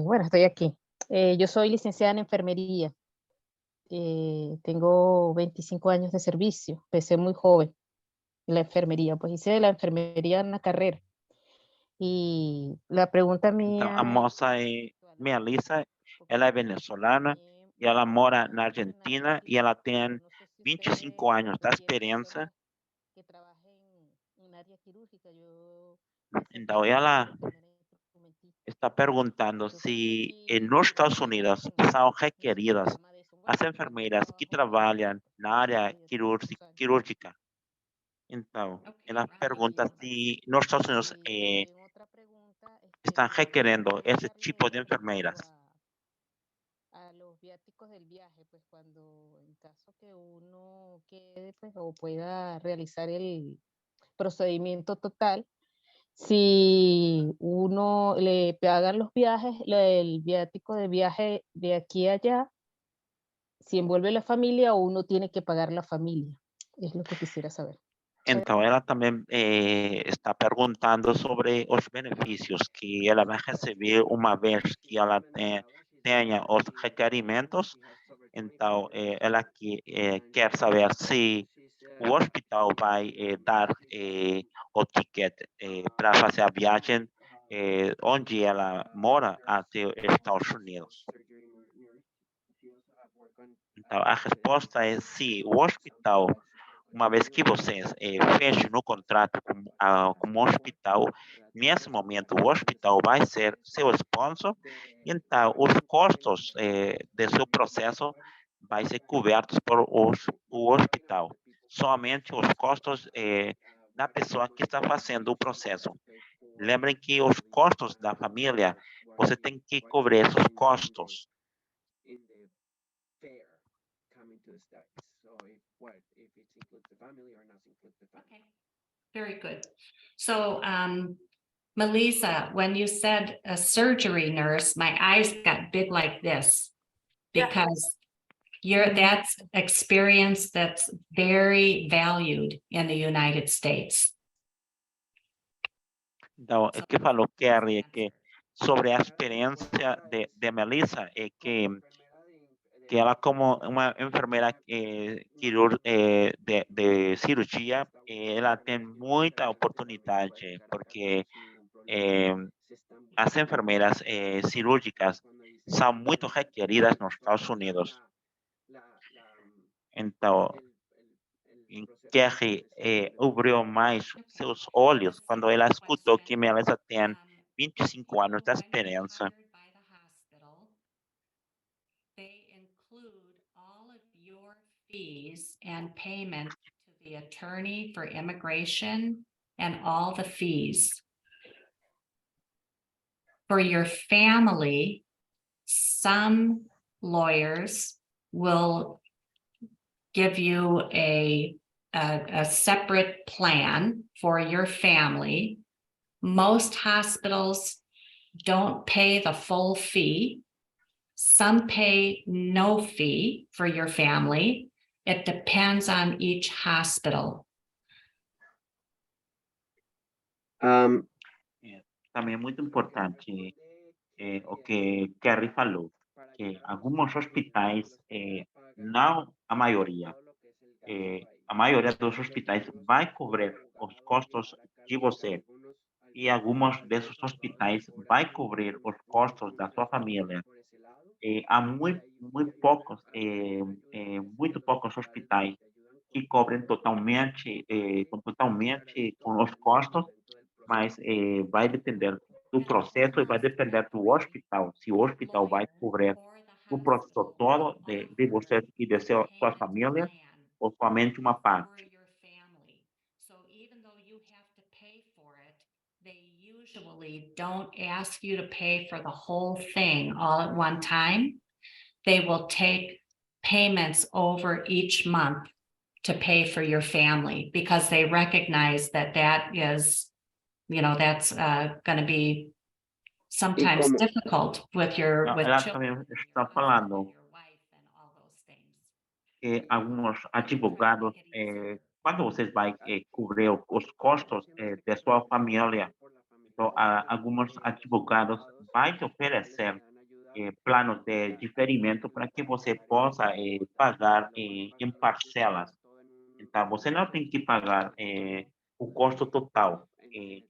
Bueno, estoy aquí. Yo soy licenciada en enfermería. Tengo 25 años de servicio. Empecé muy joven en la enfermería. Pues hice de la enfermería una carrera. Y la pregunta mía... Então, a moça Melissa, ela é venezuelana e ela mora na Argentina e ela tem 25 anos de experiência. Então, ela está perguntando se nos Estados Unidos são requeridas as enfermeiras que trabalham na área cirúrgica. Então, ela pergunta se nos Estados Unidos estão requerendo esse tipo de enfermeiras. A los viáticos del viaje, pues cuando en caso que uno quede, pues o pueda realizar el procedimiento total, si uno le pagan los viajes, el viático de viaje de aquí a allá, si envuelve la familia, uno tiene que pagar la familia. Es lo que quisiera saber. Então, ela também está perguntando sobre os benefícios que ela vai receber uma vez que ela tenha os requerimentos. Então, ela quer saber se o hospital vai dar o ticket para fazer a viagem onde ela mora até os Estados Unidos. Então, a resposta é sim, o hospital, uma vez que vocês fechem no contrato com o hospital, nesse momento o hospital vai ser seu sponsor, então os custos do seu processo vai ser cobertos por o hospital. Somente os custos da pessoa que está fazendo o processo. Lembrem que os custos da família, você tem que cobrir esses custos. Okay, very good. So, Melissa, when you said a surgery nurse, my eyes got big like this because that's experience that's very valued in the United States. Então, o que falou Kerry é que sobre a experiência de Melissa é que ela como uma enfermeira de cirurgia, ela tem muita oportunidade, porque as enfermeiras cirúrgicas são muito requeridas nos Estados Unidos. Então, Kerry abriu mais seus olhos quando ela escutou que Melissa tem 25 anos de experiência. Fees and payment to the attorney for immigration and all the fees. For your family, some lawyers will give you a separate plan for your family. Most hospitals don't pay the full fee. Some pay no fee for your family. It depends on each hospital. Um, Também é muito importante o que Kerry falou, que alguns hospitais, não a maioria dos hospitais vai cobrir os custos de você e alguns desses hospitais vai cobrir os custos da sua família. Há muito poucos hospitais que cobrem totalmente com os custos, mas vai depender do processo e vai depender do hospital. Se o hospital vai cobrir o processo todo de você e de sua família, ou somente uma parte. So even though you have to pay for it, they usually don't ask you to pay for the whole thing all at one time. They will take payments over each month to pay for your family because they recognize that that is, that's going to be sometimes como- difficult with your with Ela children, também your está husband, falando your wife, and all those things. que alguns advogados, quando vocês vão cobrir os custos de sua família, então, alguns advogados vão te oferecer planos de diferimento para que você possa pagar em parcelas. Então, você não tem que pagar o custo total.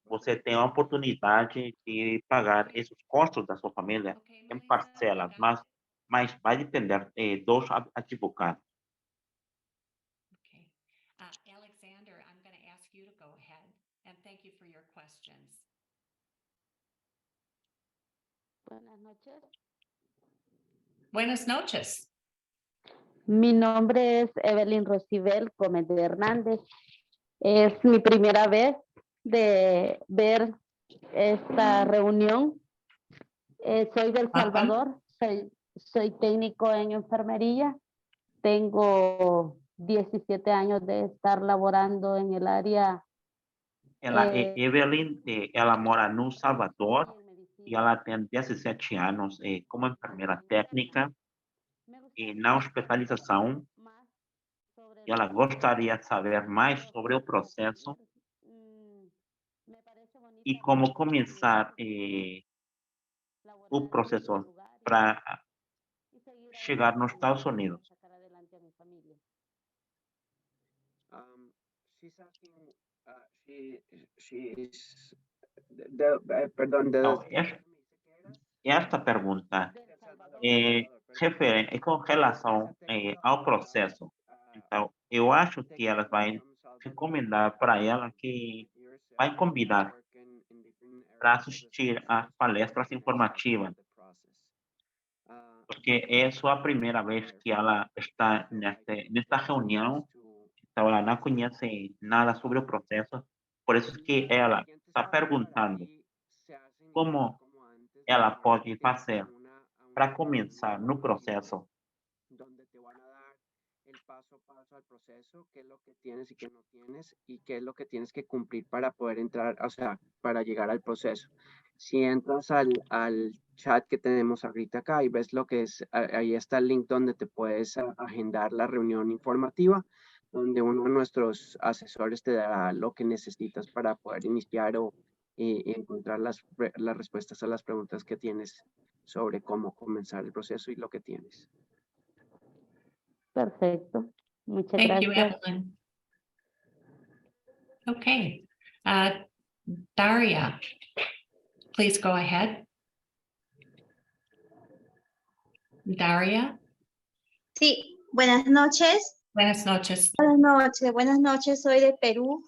Você tem a oportunidade de pagar esses custos da sua família em parcelas, mas vai depender dos advogados. Okay. Alexander, I'm going to ask you to go ahead, and thank you for your questions. Buenas noches. Buenas noches. Mi nombre es Evelyn Rosibel Gómez de Hernández. Es mi primera vez de ver esta reunión. Soy del Salvador, soy técnico en enfermería. Tengo 17 años de estar laborando en el área. Evelyn, ela mora no Salvador e ela tem 17 anos como enfermeira técnica na hospitalização. E ela gostaria de saber mais sobre o processo e como começar o processo para chegar nos Estados Unidos. She's asking, perdón, Então, esta pergunta é com relação ao processo. Então, eu acho que ela vai recomendar para ela que vai convidar para assistir às palestras informativas, porque é sua primeira vez que ela está nesta reunião, então ela não conhece nada sobre o processo, por isso que ela está perguntando como ela pode fazer para começar no proceso. Donde te van a dar el paso a paso al proceso, qué es lo que tienes y qué no tienes, y qué es lo que tienes que cumplir para poder entrar, o sea, para llegar al proceso. Si entras al chat que tenemos ahorita acá y ves lo que es, ahí está el link donde te puedes agendar la reunión informativa, donde uno de nuestros asesores te dará lo que necesitas para poder iniciar o encontrar las respuestas a las preguntas que tienes sobre cómo comenzar el proceso y lo que tienes. Perfecto. Muchas Thank you, gracias. Evelyn. Okay. Daria, please go ahead. Daria. Sí, buenas noches. Buenas noches. Buenas noches, soy de Perú.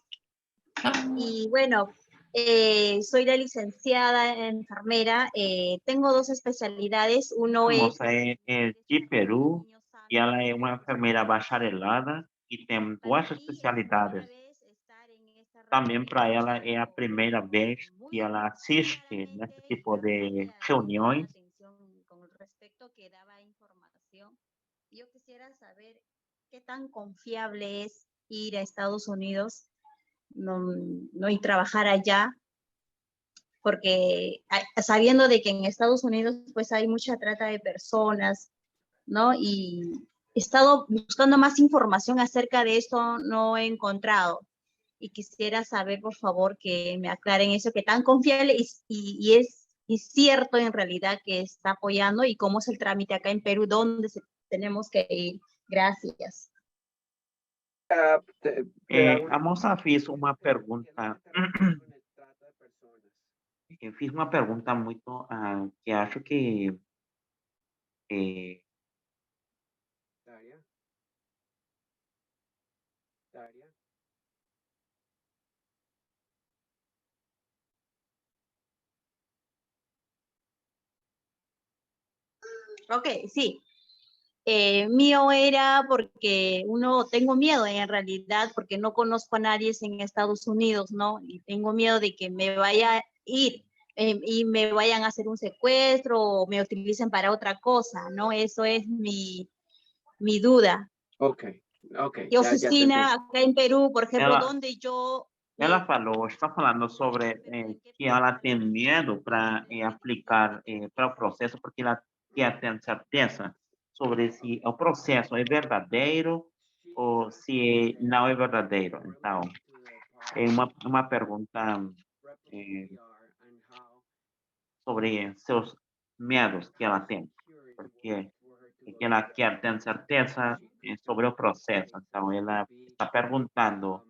Y bueno, soy la licenciada enfermera. Tengo dos especialidades. Uno es de Peru e ela é uma enfermeira bacharelada e tem duas especialidades. Também para ela é a primeira vez que ela assiste nesse tipo de reuniões. Con respecto que daba información. Yo quisiera saber qué tan confiable es ir a Estados Unidos y trabajar allá, porque sabiendo de que en Estados Unidos pues hay mucha trata de personas, ¿no? Y he estado buscando más información acerca de esto, no he encontrado. y quisiera saber, por favor, que me aclaren eso, que tan confiable y es cierto en realidad que está apoyando y cómo es el trámite acá en Perú, dónde tenemos que ir. Gracias. A moça fez uma pergunta, fiz uma pergunta muito, que acho que Daria. Daria. Ok, sí. Mío era porque tengo miedo en realidad, porque no conozco a nadie en Estados Unidos, ¿no? Y tengo miedo de que me vaya a ir y me vayan a hacer un secuestro o me utilicen para otra cosa, ¿no? Eso es mi duda. Ok. ¿Qué oficina acá en Perú, por ejemplo, Ela- donde yo... ela está falando sobre que ela tem medo para aplicar para o processo, porque ela quer ter certeza sobre se o processo é verdadeiro ou se não é verdadeiro. Então, é uma pergunta sobre seus medos que ela tem, porque ela quer ter certeza sobre o processo. Então, ela está perguntando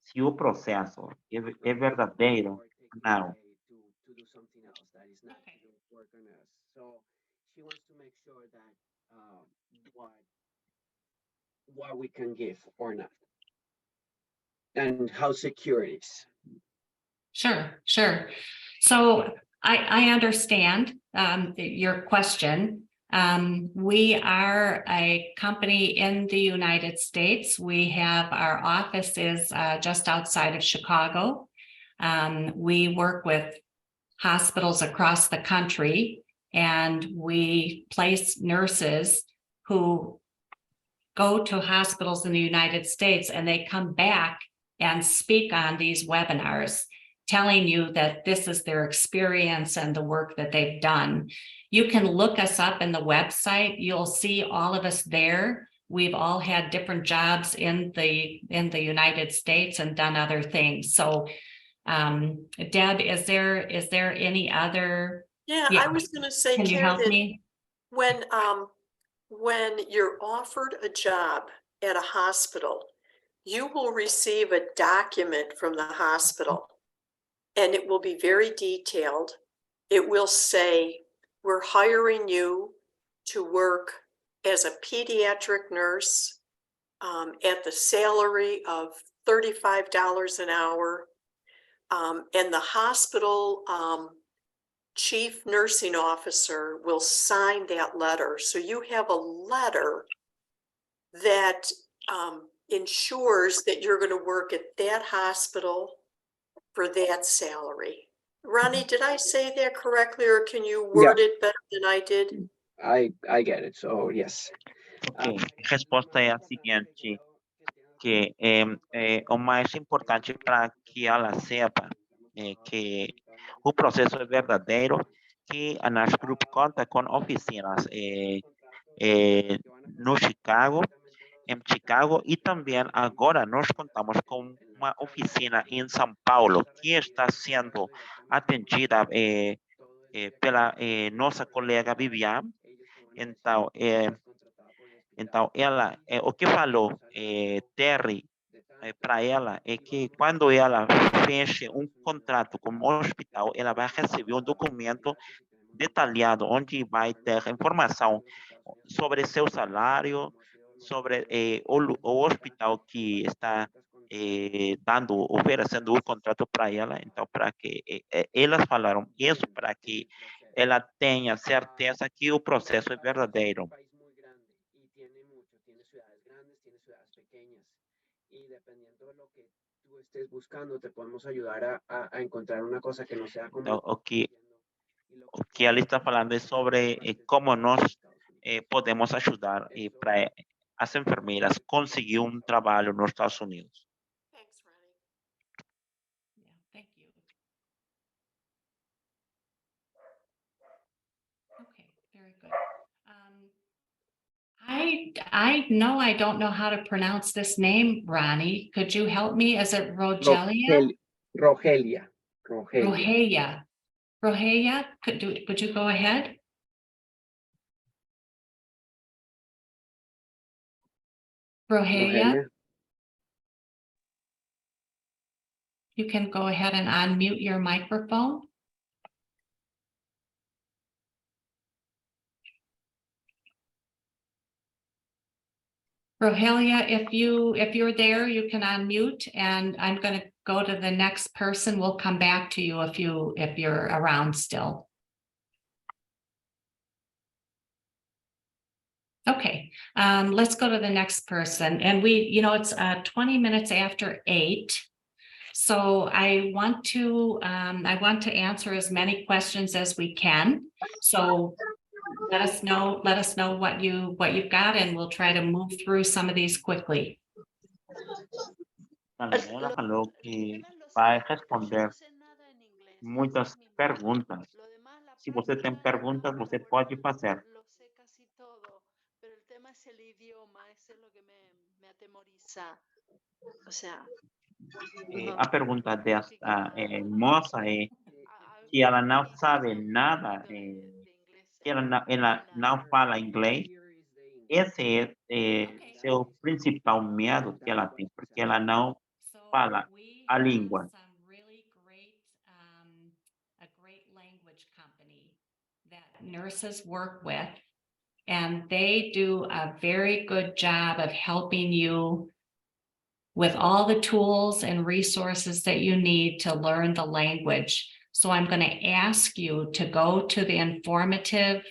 se o processo é verdadeiro ou não. To do something else that is not to do work on us. So she wants to make sure that what we can give or not, and how secure it is. Sure, sure. So I understand your question. We are a company in the United States. We have our offices just outside of Chicago. We work with hospitals across the country, and we place nurses who go to hospitals in the United States, and they come back and speak on these webinars, telling you that this is their experience and the work that they've done. You can look us up in the website. You'll see all of us there. We've all had different jobs in the United States and done other things. So Deb, is there any other? Yeah, I was going to say, can you help me? When you're offered a job at a hospital, you will receive a document from the hospital, and it will be very detailed. It will say, we're hiring you to work as a pediatric nurse at the salary of $35 an hour. And the hospital chief nursing officer will sign that letter. So you have a letter that ensures that you're going to work at that hospital for that salary. Ronnie, did I say that correctly, or can you word it better than I did? I get it. So yes. Ok, a resposta é a seguinte, que o mais importante para que ela saiba que o processo é verdadeiro, que a Nash Group conta com oficinas no Chicago, em Chicago, e também agora nós contamos com uma oficina em São Paulo, que está sendo atendida pela nossa colega Vivian. Então ela, o que falou Terry para ela é que quando ela feche um contrato com o hospital, ela vai receber um documento detalhado onde vai ter informação sobre seu salário, sobre o hospital que está oferecendo o contrato para ela. Então, para que elas falaram isso, para que ela tenha certeza que o processo é verdadeiro. Y dependiendo de lo que tú estés buscando, te podemos ayudar a encontrar una cosa que no sea como... Então, o que ela está falando é sobre como nós podemos ajudar para as enfermeiras conseguir um trabalho nos Estados Unidos. Thanks, Ronnie. Yeah, thank you. Okay, very good. I I know I don't know how to pronounce this name, Ronnie. Could you help me? Is it Rogelia? Rogelia. Rogelia. Rogelia, would you go ahead? Rogelia, you can go ahead and unmute your microphone. Rogelia, if you're there, you can unmute, and I'm going to go to the next person. We'll come back to you if you're around still. Okay, let's go to the next person. And it's 20 minutes after 8. So I want to answer as many questions as we can. So let us know what you've got, and we'll try to move through some of these quickly. Ela falou que vai responder muitas perguntas. Se você tem perguntas, você pode fazer. Lo sé casi todo, pero el tema es el idioma, eso es lo que me atemoriza. O sea, A pergunta desta moça é que ela não sabe nada, que ela não fala inglês. Esse é seu principal medo que ela tem, porque ela não fala a língua. A great language company that nurses work with, and they do a very good job of helping you with all the tools and resources that you need to learn the language. So I'm going to ask you to go to the information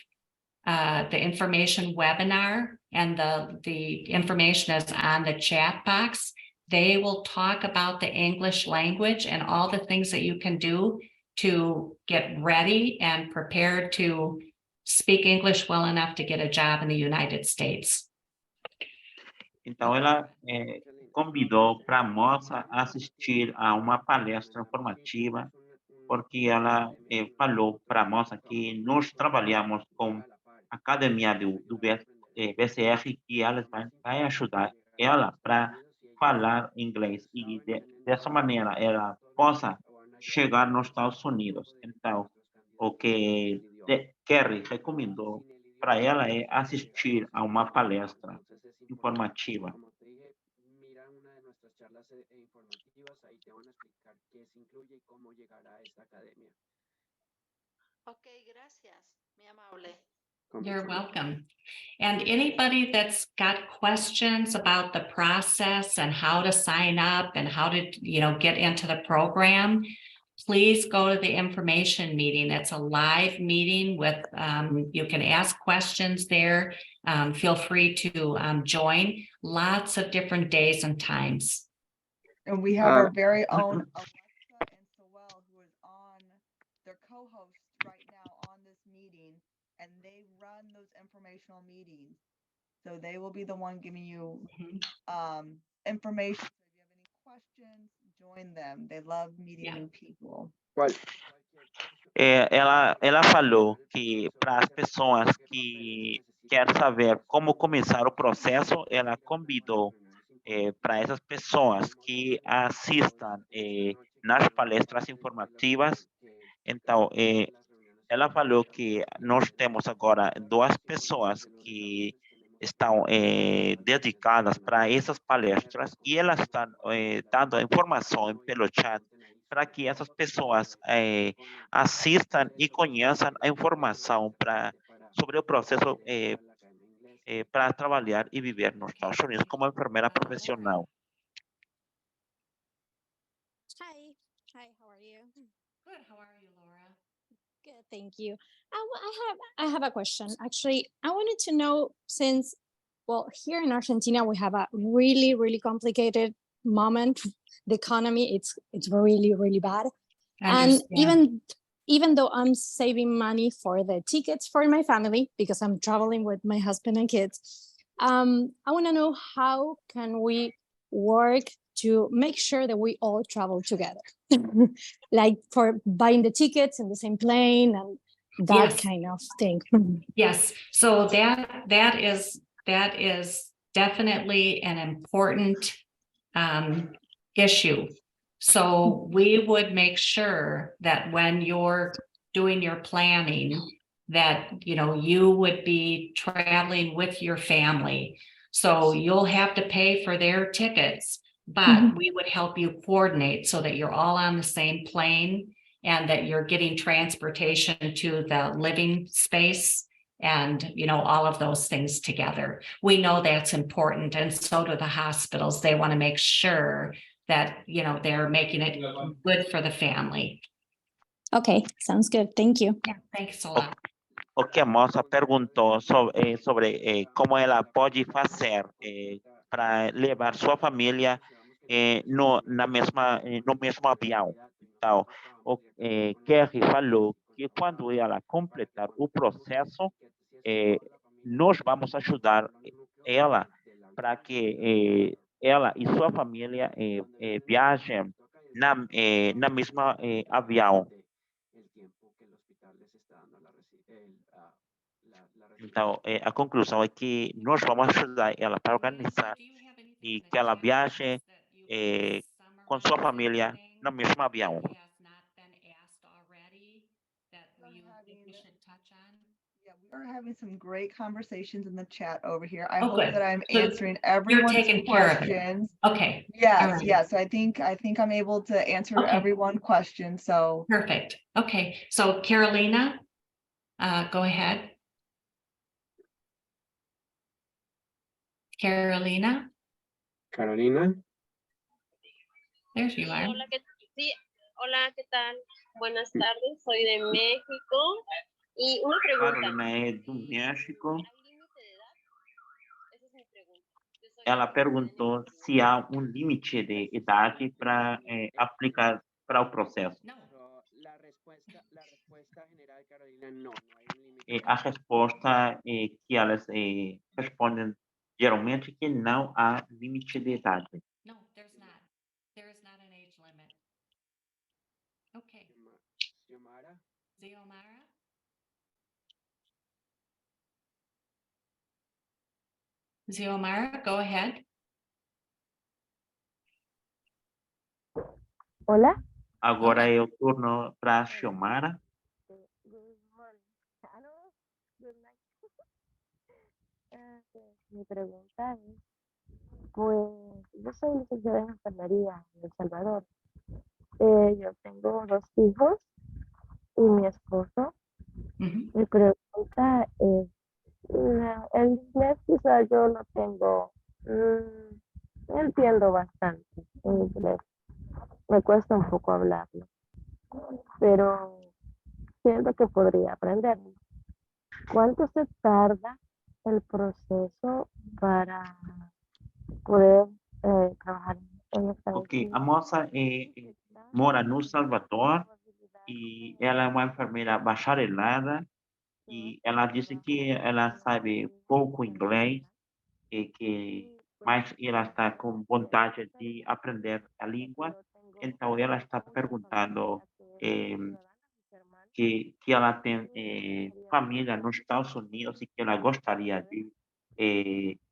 webinar, and the information is on the chat box. They will talk about the English language and all the things that you can do to get ready and prepared to speak English well enough to get a job in the United States. Então, ela convidou para a moça assistir a uma palestra informativa, porque ela falou para a moça que nós trabalhamos com a academia do BCR, que ela vai ajudar ela para falar inglês e dessa maneira ela possa chegar nos Estados Unidos. Então, o que Kerry recomendou para ela é assistir a uma palestra informativa. Mira una de nuestras charlas informativas, ahí te van a explicar qué se incluye y cómo llegar a esta academia. ok, gracias, muy amable. You're welcome. And anybody that's got questions about the process and how to sign up and how to, get into the program, please go to the information meeting. It's a live meeting with, you can ask questions there. Feel free to join. Lots of different days and times. And we have our very own Alexa and Sowell, who is on, their co-host right now on this meeting, and they run those informational meetings. So they will be the one giving you information. So if you have any questions, join them. They love meeting new people. Ela falou que para as pessoas que querem saber como começar o processo, ela convidou para essas pessoas que assistam nas palestras informativas. Então, ela falou que nós temos agora 2 pessoas que estão dedicadas para essas palestras, e elas estão dando informação pelo chat para que essas pessoas assistam e conheçam a informação sobre o processo para trabalhar e viver nos Estados Unidos como enfermeira profissional. Hi, how are you? Good, how are you, Laura? Good, thank you. I have a question. Actually, I wanted to know, since, here in Argentina, we have a really, really complicated moment. The economy, it's really, really bad. And even though I'm saving money for the tickets for my family, because I'm traveling with my husband and kids, I want to know, how can we work to make sure that we all travel together? Like for buying the tickets in the same plane and that kind of thing. Yes, so that is that is definitely an important issue. So we would make sure that when you're doing your planning, that, you know, you would be traveling with your family. So you'll have to pay for their tickets, but we would help you coordinate so that you're all on the same plane and that you're getting transportation to the living space and, you know, all of those things together. We know that's important, and so do the hospitals. They want to make sure that, you know, they're making it good for the family. Okay, sounds good. Thank you. Yeah, thanks a lot. Ok, a moça perguntou sobre como ela pode fazer para levar sua família no mesmo avião. Então, Kerry falou que quando ela completar o processo, nós vamos ajudar ela para que ela e sua família viajem na mesma avião. Então, a conclusão é que nós vamos ajudar ela para organizar e que ela viaje com sua família no mesmo avião. Yeah, we are having some great conversations in the chat over here. I Oh, hope good. that I'm So answering you're everyone's taking care of it. questions. Okay. Yes, All right. yes. I think I'm able to answer Okay. everyone's question. So Perfect. Okay. So Carolina, go ahead. Carolina, Carolina. there you are. Hola, sí, hola, ¿qué tal? Buenas tardes, soy de México. Y una pregunta. Carolina é do México. ¿Hay límite de edad? Esa es mi pregunta. Ela perguntou se há limite de idade para aplicar para o processo. La respuesta general, Carolina, no hay un límite. A resposta que elas respondem geralmente que não há limite de idade. No, there's not. There is not an age limit. Okay. Xiomara. Xiomara? Xiomara, go ahead. Hola. Agora é o turno para a Xiomara. Mi pregunta es, pues yo soy licenciada en enfermería en El Salvador. Yo tengo 2 hijos y mi esposo. Mi pregunta es, el inglés quizá yo lo tengo, entiendo bastante en inglés. Me cuesta un poco hablarlo, pero siento que podría aprenderlo. ¿Cuánto se tarda el proceso para poder trabajar en esta Ok, a moça mora no Salvador e ela é uma enfermeira bacharelada e ela disse que ela sabe pouco inglês mas ela está com vontade de aprender a língua, então ela está perguntando que ela tem família nos Estados Unidos e que ela gostaria de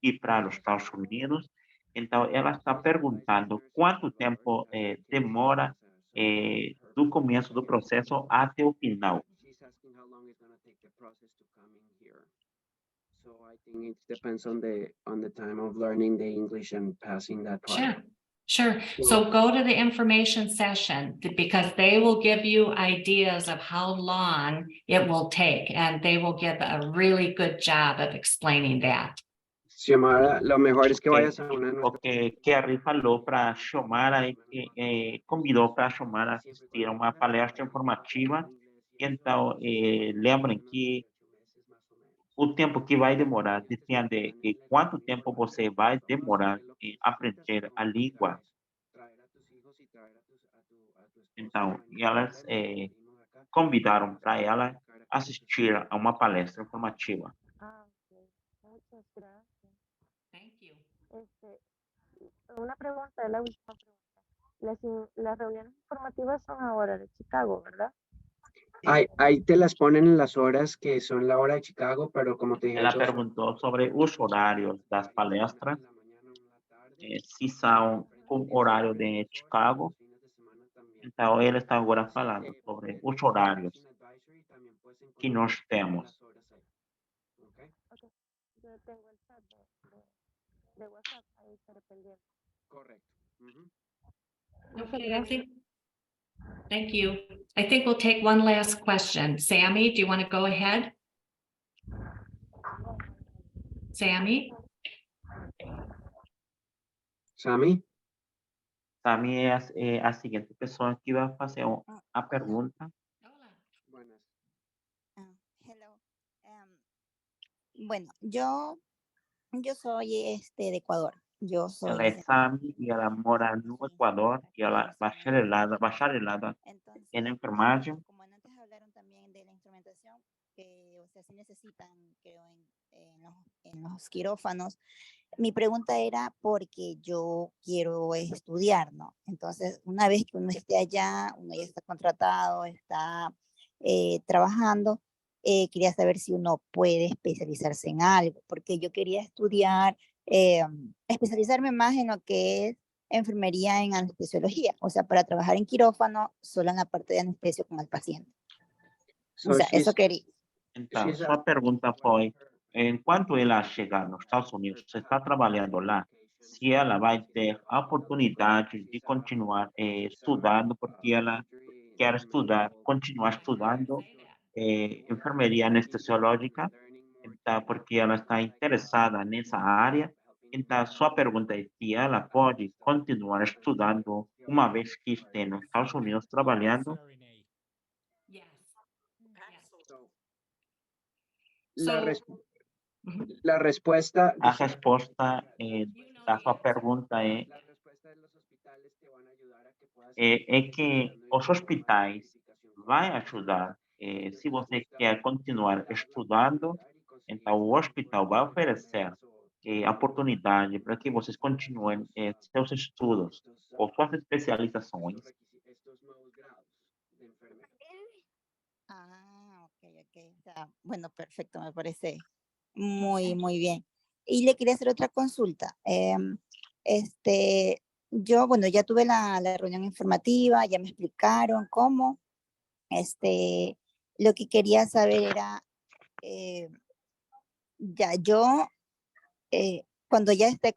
ir para os Estados Unidos. Então, ela está perguntando quanto tempo demora do começo do processo até o final. She's asking how long it's going to take the process to come in here. So I think it depends on the time of learning the English and passing that part. Sure. So go to the information session because they will give you ideas of how long it will take, and they will give a really good job of explaining that. Xiomara, lo mejor es que vayas a una de nuestras... Porque Kerry falou para a Xiomara, convidou para a Xiomara assistir a uma palestra informativa. Então, lembrem que o tempo que vai demorar depende de quanto tempo você vai demorar em aprender a língua. Então, elas convidaram para ela assistir a uma palestra informativa. Muchas gracias. Thank you. Una pregunta, la última pregunta. Las reuniones informativas son ahora de Chicago, ¿verdad? Ahí te las ponen en las horas que son la hora de Chicago, pero como te dije, Ela yo perguntou sobre os horários das palestras, se são com o horário de Chicago. Então, ele está agora falando sobre os horários que nós temos. Yo tengo el chat de WhatsApp, ahí estaré pendiente. Correcto. Okay, I think. Thank you. I think we'll take one last question. Sammy, do you want to go ahead? Sammy? Sammy? Sammy é a seguinte pessoa que vai fazer a pergunta. Buenas. Hello. Bueno, yo soy de Ecuador. Yo soy Ela é Sammy e ela mora no Equador e ela bacharelada em enfermagem. como antes hablaron también de la instrumentación, que o sea, sí necesitan, creo, en los quirófanos. Mi pregunta era porque yo quiero estudiar, ¿no? Entonces, una vez que uno esté allá, uno ya está contratado, está trabajando, quería saber si uno puede especializarse en algo, porque yo quería estudiar, especializarme más en lo que es enfermería en anestesiología, o sea, para trabajar en quirófano, solo en la parte de anestesio con el paciente. O sea, eso quería. Então, sua pergunta foi, enquanto ela chegar nos Estados Unidos, você está trabalhando lá, se ela vai ter a oportunidade de continuar estudando, porque ela quer estudar, continuar estudando enfermeria anestesiológica, então, porque ela está interessada nessa área. Então, sua pergunta é se ela pode continuar estudando uma vez que esteja nos Estados Unidos trabalhando. La respuesta. A resposta da sua pergunta é que os hospitais vão ajudar. Se você quer continuar estudando, então o hospital vai oferecer oportunidade para que vocês continuem seus estudos ou suas especializações. Ok. O sea, bueno, perfecto, me parece muy bien. Y le quería hacer otra consulta. Yo, bueno, ya tuve la reunión informativa, ya me explicaron cómo. Lo que quería saber era, ya yo, cuando ya esté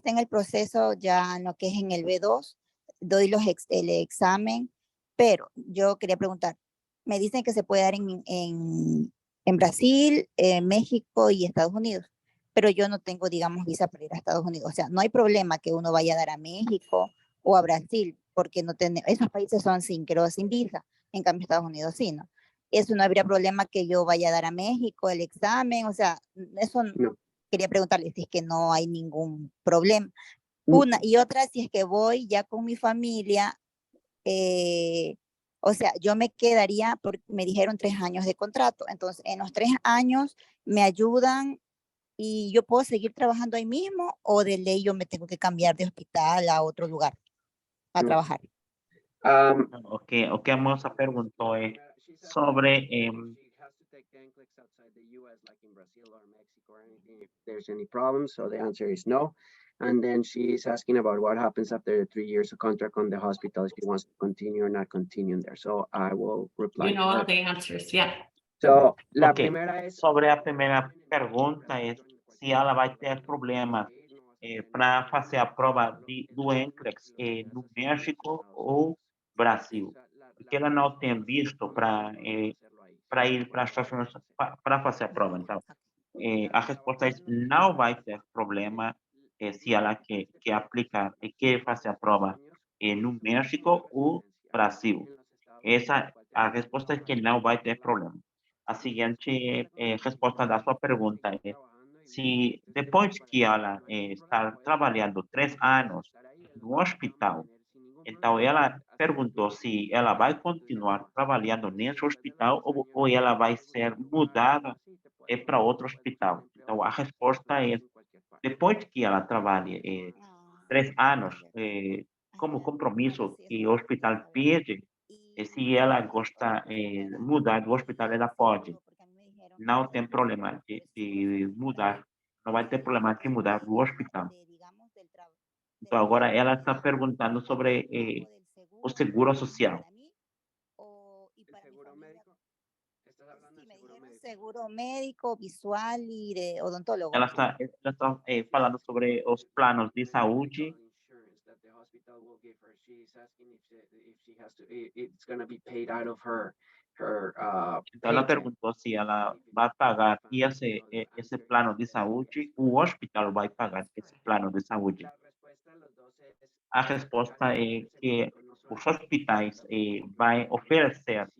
en el proceso, ya en lo que es en el B2, doy el examen, pero yo quería preguntar, me dicen que se puede dar en Brasil, México y Estados Unidos, pero yo no tengo, digamos, visa para ir a Estados Unidos. O sea, no hay problema que uno vaya a dar a México o a Brasil, porque no esos países son creo, sin visa. En cambio, Estados Unidos sí, ¿no? Eso no habría problema que yo vaya a dar a México el examen. O sea, eso no. Quería preguntarle si es que no hay ningún problema. Una y otra, si es que voy ya con mi familia, o sea, yo me quedaría, porque me dijeron 3 años de contrato. Entonces, en los 3 años me ayudan y yo puedo seguir trabajando ahí mismo, o de ley yo me tengo que cambiar de hospital a otro lugar a trabajar. O que a moça perguntou é sobre If there's any problems, so the answer is no. And then she's asking about what happens after the 3 years of contract on the hospital, if she wants to continue or not continue there. So I will reply. You know all the answers, yeah. So, la okay. primera es... Sobre a primeira pergunta é se ela vai ter problemas para fazer a prova do NCLEX no México ou Brasil, porque ela não tem visto para ir para as Estados Unidos para fazer a prova. Então, a resposta é não vai ter problema se ela quer aplicar e quer fazer a prova no México ou Brasil. A resposta é que não vai ter problema. A seguinte resposta da sua pergunta é se depois que ela está trabalhando 3 anos no hospital, então ela perguntou se ela vai continuar trabalhando nesse hospital ou ela vai ser mudada para outro hospital. Então a resposta é depois que ela trabalhe 3 anos como compromisso que o hospital pede, se ela gosta mudar do hospital, ela pode. Não tem problema de mudar. Não vai ter problema de mudar do hospital. Então, agora ela está perguntando sobre o seguro social. ¿Seguro médico? ¿Estás hablando de seguro médico? Seguro médico, visual y de odontólogo. Ela está falando sobre os planos de saúde. Insurance that the hospital will give her. She's asking if she has to, it's going to be paid out of her Então, ela paycheck. perguntou se ela vai pagar esse plano de saúde, o hospital vai pagar esse plano de saúde. La respuesta de los dos es A resposta é que os hospitais vai oferecer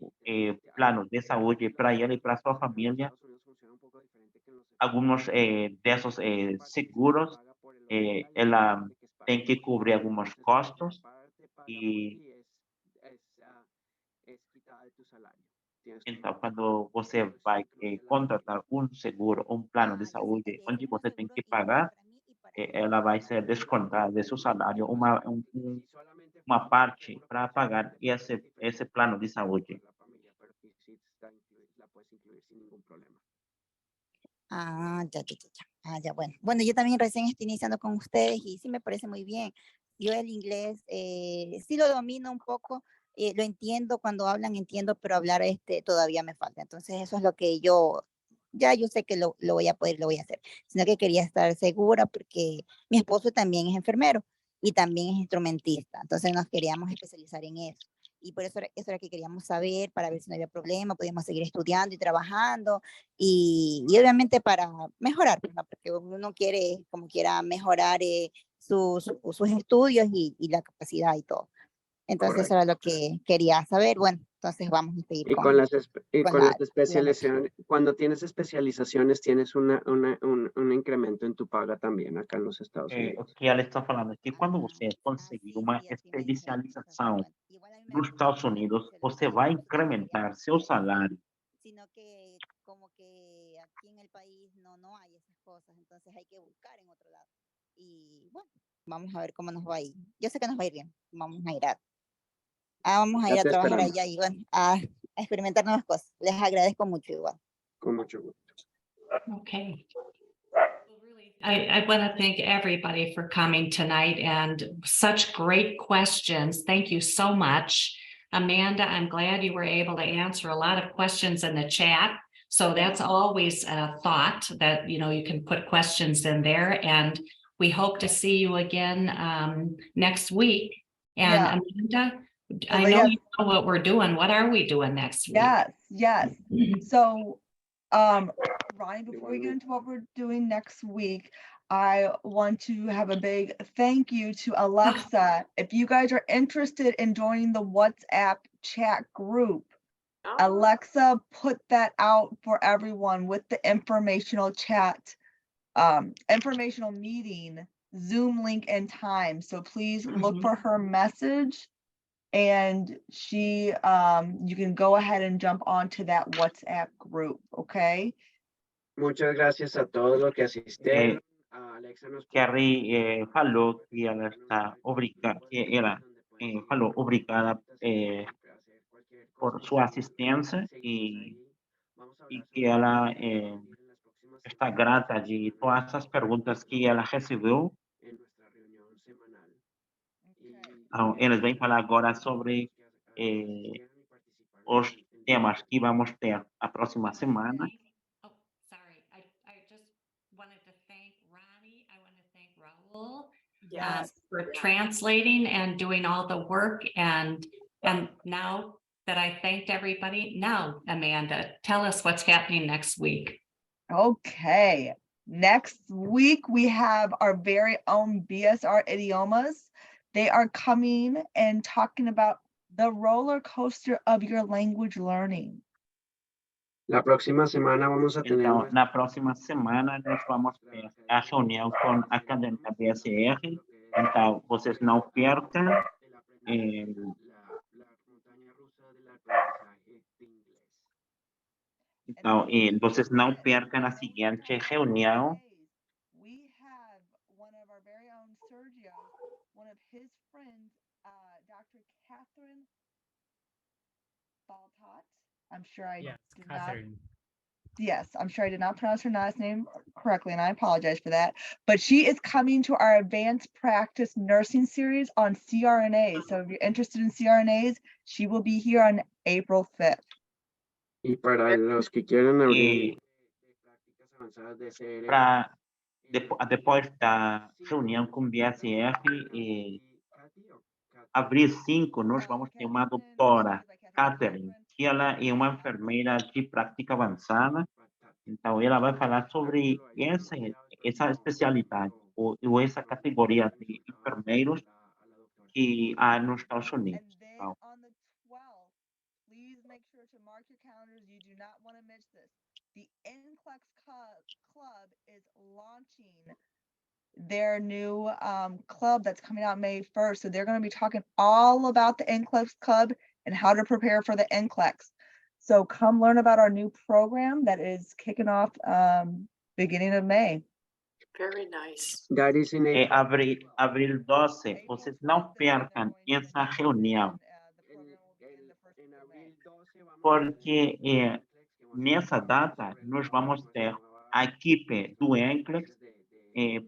planos de saúde para ele e para sua família. Estados Unidos funciona un poco diferente que en los Alguns desses seguros, ela tem que cobrir alguns custos e es quitada de tu salario. Tienes que então quando você vai contratar um seguro, um plano de saúde, onde você tem que pagar, ela vai ser descontada de seu salário uma parte para pagar esse plano de saúde. la familia, pero que sí está la puedes incluir sin ningún problema. Ah, ya. Ah, ya, bueno. Bueno, yo también recién estoy iniciando con ustedes y sí me parece muy bien. Yo el inglés sí lo domino un poco, lo entiendo, cuando hablan entiendo, pero hablar todavía me falta. Entonces eso es lo que yo sé que lo voy a poder, lo voy a hacer. Sino que quería estar segura porque mi esposo también es enfermero y también es instrumentista. Entonces nos queríamos especializar en eso. Y por eso era que queríamos saber, para ver si no había problema, podíamos seguir estudiando y trabajando y obviamente para mejorar, ¿no? Porque uno quiere, como quiera, mejorar sus estudios y la capacidad y todo. Entonces eso era lo que quería saber. Bueno, entonces vamos a seguir Y con con las la especializaciones, cuando tienes especializaciones, tienes un incremento en tu paga también acá en los Estados O Unidos. que ela está falando é que quando você conseguir uma especialização nos Estados Unidos, você vai incrementar seu salário. Sino que como que aquí en el país no hay esas cosas, entonces hay que buscar en otro lado. Y bueno, vamos a ver cómo nos va a ir. Yo sé que nos va a ir bien, vamos a ir Ya a te trabajar esperamos. allá y bueno, a experimentar nuevas cosas. Les agradezco mucho igual. Con mucho gusto. Okay. I want to thank everybody for coming tonight and such great questions. Thank you so much. Amanda, I'm glad you were able to answer a lot of questions in the chat. So that's always a thought that, you can put questions in there, and we hope to see you again next week. And Yeah. Amanda, I know you know what we're doing. What are we doing next week? Yes. So, Ronnie, before we get into what we're doing next week, I want to have a big thank you to Alexa. If you guys are interested in joining the WhatsApp chat group, Alexa put that out for everyone with the informational chat, informational meeting, Zoom link and time. So please look for her message, and she, you can go ahead and jump onto that WhatsApp group, okay? Muchas gracias a todos los que asistieron. Alexa nos Carrie falou que ela está obrigada, falou obrigada por sua assistência e que ela está grata de todas essas perguntas que ela recebeu. en nuestra reunión semanal. Então, eles vêm falar agora sobre os temas que vamos ter a próxima semana. Oh, sorry. I just wanted to thank Ronnie. I want to thank Raul for translating and doing all the work. And now that I thanked everybody, now, Amanda, tell us what's happening next week. Okay. Next week, we have our very own BSR Idiomas. They are coming and talking about the roller coaster of your language learning. La próxima semana vamos a tener Então, na próxima semana, nós vamos ter a reunião com a acadêmica BSR. Então, vocês não percam. la montaña rusa del aprendizaje de inglés. Então, vocês não percam a seguinte reunião. We have one of our very own Sergio, one of his friends, Dr. Catherine I'm sure I Yes, did not. Catherine. Yes, I'm sure I did not pronounce her last name correctly, and I apologize for that. But she is coming to our advanced practice nursing series on CRNAs. So if you're interested in CRNAs, she will be here on April 5th. Y para los que quieran abrir E prácticas avanzadas de CR, depois da reunião com o BSR, abril 5, nós vamos ter uma doutora, Catherine, que ela é uma enfermeira de prática avançada. Então, ela vai falar sobre essa especialidade, ou essa categoria de enfermeiros que há nos Estados Unidos. And then Então, on the 12th, please make sure to mark your calendars. You do not want to miss this. The NCLEX Club is launching their new club that's coming out May 1st. So they're going to be talking all about the NCLEX Club and how to prepare for the NCLEX. So come learn about our new program that is kicking off beginning of May. Very nice. that is in é April. abril 12, vocês não percam essa reunião, En abril 12 vamos a porque nessa data nós vamos ter a equipe do NCLEX,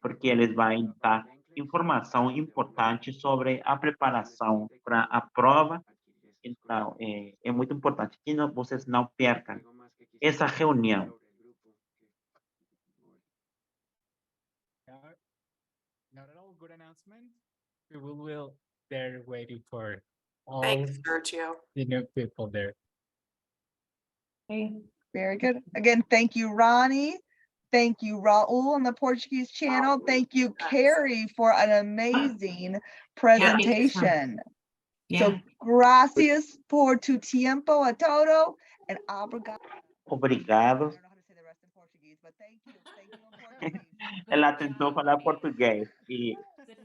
porque eles vão dar informação importante sobre a preparação para a prova. Então, é muito importante que vocês não percam essa reunião. Not at all good announcement. We will there waiting for all Thanks, Sergio. the new people there. Okay, very good. Again, thank you, Ronnie. Thank you, Raul on the Portuguese channel. Thank you, Carrie, for an amazing presentation. So, gracias por tu tiempo a todo and obrigado. Obrigado. I don't know how to say the rest in Portuguese, but thank you. Thank you in Portuguese. Ela tentou falar português e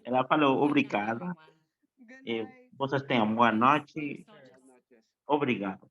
ela falou obrigado. Good E night. vocês tenham boa noite. Buenas noches. Obrigado.